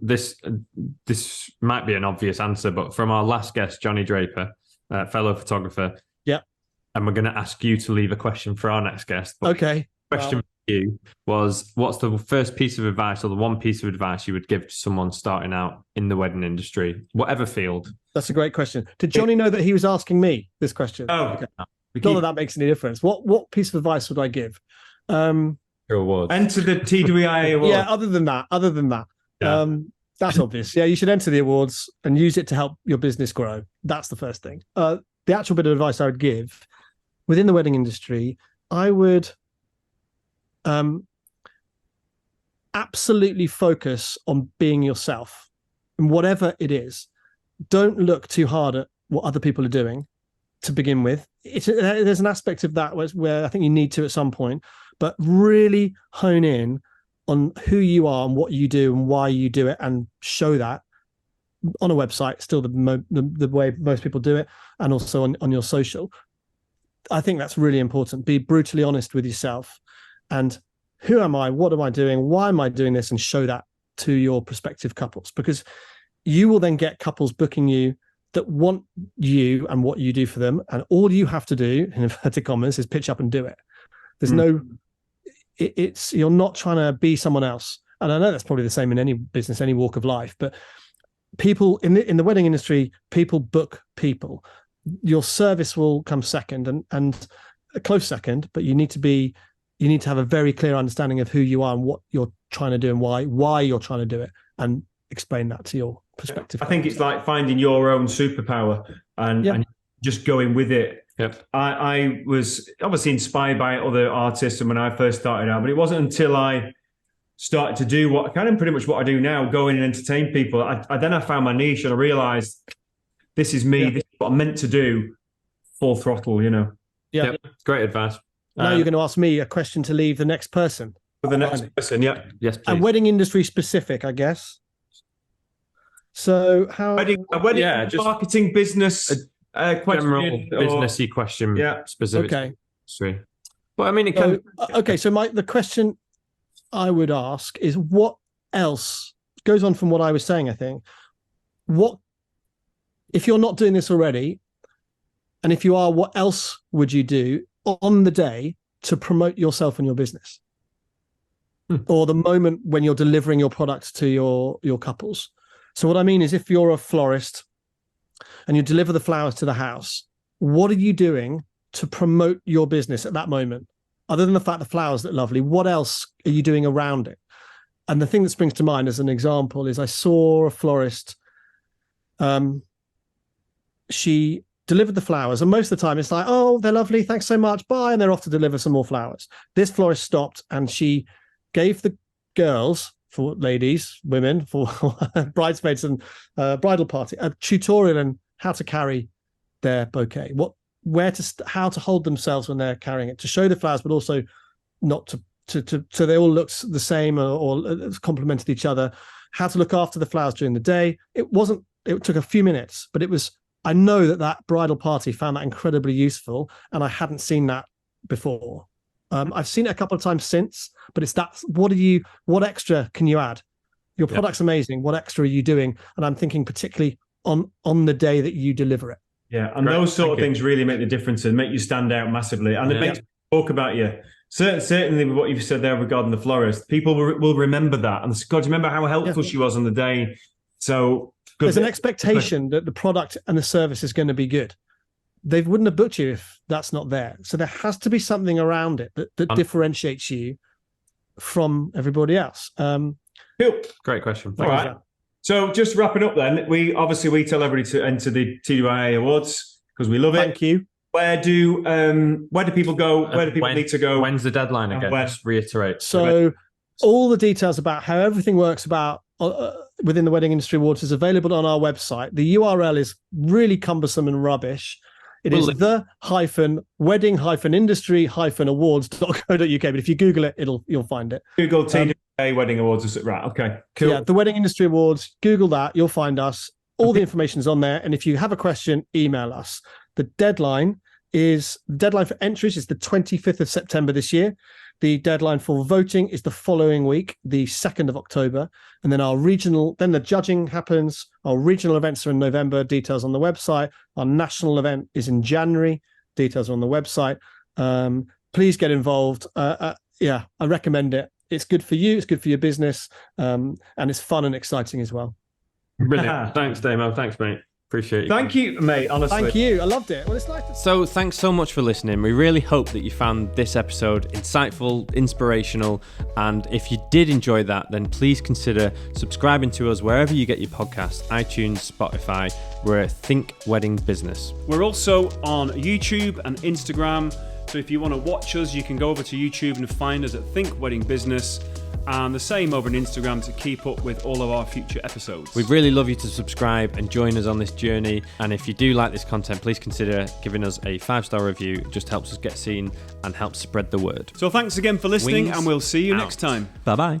[SPEAKER 4] This might be an obvious answer, but from our last guest, Johnny Draper, fellow photographer.
[SPEAKER 3] Yeah.
[SPEAKER 4] And we're going to ask you to leave a question for our next guest. But
[SPEAKER 3] okay.
[SPEAKER 4] The question for you was, what's the first piece of advice or the one piece of advice you would give to someone starting out in the wedding industry, whatever field? That's a great question. Did Johnny know that he was asking me this question? Oh, okay. Not that makes any difference. What piece of advice would I give? Your awards. Enter the TWIA award. Yeah, other than that. Yeah. That's obvious. Yeah, you should enter the awards and use it to help your business grow. That's the first thing. The actual bit of advice I would give within the wedding industry, I would absolutely focus on being yourself, and whatever it is. Don't look too hard at what other people are doing to begin with. There's an aspect of that where I think you need to at some point, but really hone in on who you are and what you do and why you do it, and show that on a website, still the way most people do it, and also on your social. I think that's really important. Be brutally honest with yourself, and who am I? What am I doing? Why am I doing this? And show that to your prospective couples, because you will then get couples booking you that want you and what you do for them. And all you have to do, in inverted commas, is pitch up and do it. There's you're not trying to be someone else. And I know that's probably the same in any business, any walk of life, but people in the wedding industry, people book people. Your service will come second and a close second, but you need to have a very clear understanding of who you are and what you're trying to do and why you're trying to do it, and explain that to your perspective. I think it's like finding your own superpower and just going with it. Yep. I was obviously inspired by other artists when I first started out, but it wasn't until I started to do pretty much what I do now, go in and entertain people. I found my niche, and I realized this is me. Yeah. This is what I'm meant to do. Full throttle, Yeah. Yep. Great advice. Now you're going to ask me a question to leave the next person. For the next person, yeah. Yes, please. And wedding industry specific, I guess. So how... Wedding marketing business... general businessy question, specific. Okay. But I mean, it can... okay, so the question I would ask is, what else goes on from what I was saying, I think. If you're not doing this already, and if you are, what else would you do on the day to promote yourself and your business? Or the moment when you're delivering your product to your couples? So what I mean is, if you're a florist and you deliver the flowers to the house, what are you doing to promote your business at that moment? Other than the fact the flowers look lovely, what else are you doing around it? And the thing that springs to mind as an example is, I saw a florist, she delivered the flowers, and most of the time it's like, oh, they're lovely, thanks so much, bye, and they're off to deliver some more flowers. This florist stopped and she gave the girls, for ladies, women, for bridesmaids and bridal party, a tutorial on how to carry their bouquet, how to hold themselves when they're carrying it, to show the flowers, but also not to so they all looked the same or complemented each other, how to look after the flowers during the day. It took a few minutes, but it was
[SPEAKER 3] I know that bridal party found that incredibly useful, and I hadn't seen that before. I've seen it a couple of times since, but it's that. What extra can you add? Your product's amazing. What extra are you doing? And I'm thinking particularly on the day that you deliver it.
[SPEAKER 2] Yeah, and those sort of things really make the difference and make you stand out massively. And it makes people talk about you. Certainly with what you've said there regarding the florist, people will remember that. And God, do you remember how helpful she was on the day? So good.
[SPEAKER 3] There's an expectation that the product and the service is going to be good. They wouldn't have booked you if that's not there. So there has to be something around it that differentiates you from everybody else.
[SPEAKER 2] Cool.
[SPEAKER 4] Great question.
[SPEAKER 2] All right. So just wrapping up then, we tell everybody to enter the TWIA Awards because we love it.
[SPEAKER 3] Thank you.
[SPEAKER 2] Where do people go? Where do people need to go?
[SPEAKER 4] When's the deadline again? Just reiterate.
[SPEAKER 3] So all the details about how everything works about within the Wedding Industry Awards is available on our website. The URL is really cumbersome and rubbish. It is the-wedding-industry-awards.co.uk. But if you Google it, you'll find it.
[SPEAKER 2] Google TWIA Wedding Awards. Right. Okay. Cool.
[SPEAKER 3] Yeah, the Wedding Industry Awards. Google that. You'll find us. All the information's on there. And if you have a question, email us. The deadline for entries is the 25th of September this year. The deadline for voting is the following week, the 2nd of October. And then then the judging happens. Our regional events are in November, details on the website. Our national event is in January, details are on the website. Please get involved. I recommend it. It's good for you, it's good for your business, and it's fun and exciting as well.
[SPEAKER 4] Brilliant. Thanks, Damo. Thanks, mate. Appreciate it.
[SPEAKER 2] Thank you, mate. Honestly.
[SPEAKER 3] Thank you. I loved it. Well, it's nice.
[SPEAKER 5] So thanks so much for listening. We really hope that you found this episode insightful, inspirational, and if you did enjoy that, then please consider subscribing to us wherever you get your podcasts, iTunes, Spotify. We're Think Wedding Business.
[SPEAKER 6] We're also on YouTube and Instagram. So if you want to watch us, you can go over to YouTube and find us at Think Wedding Business. And the same over on Instagram to keep up with all of our future episodes.
[SPEAKER 5] We'd really love you to subscribe and join us on this journey. And if you do like this content, please consider giving us a 5-star review. It just helps us get seen and helps spread the word.
[SPEAKER 6] So thanks again for listening,
[SPEAKER 5] Wings
[SPEAKER 6] and we'll see you
[SPEAKER 5] out.
[SPEAKER 6] next time.
[SPEAKER 5] Bye-bye.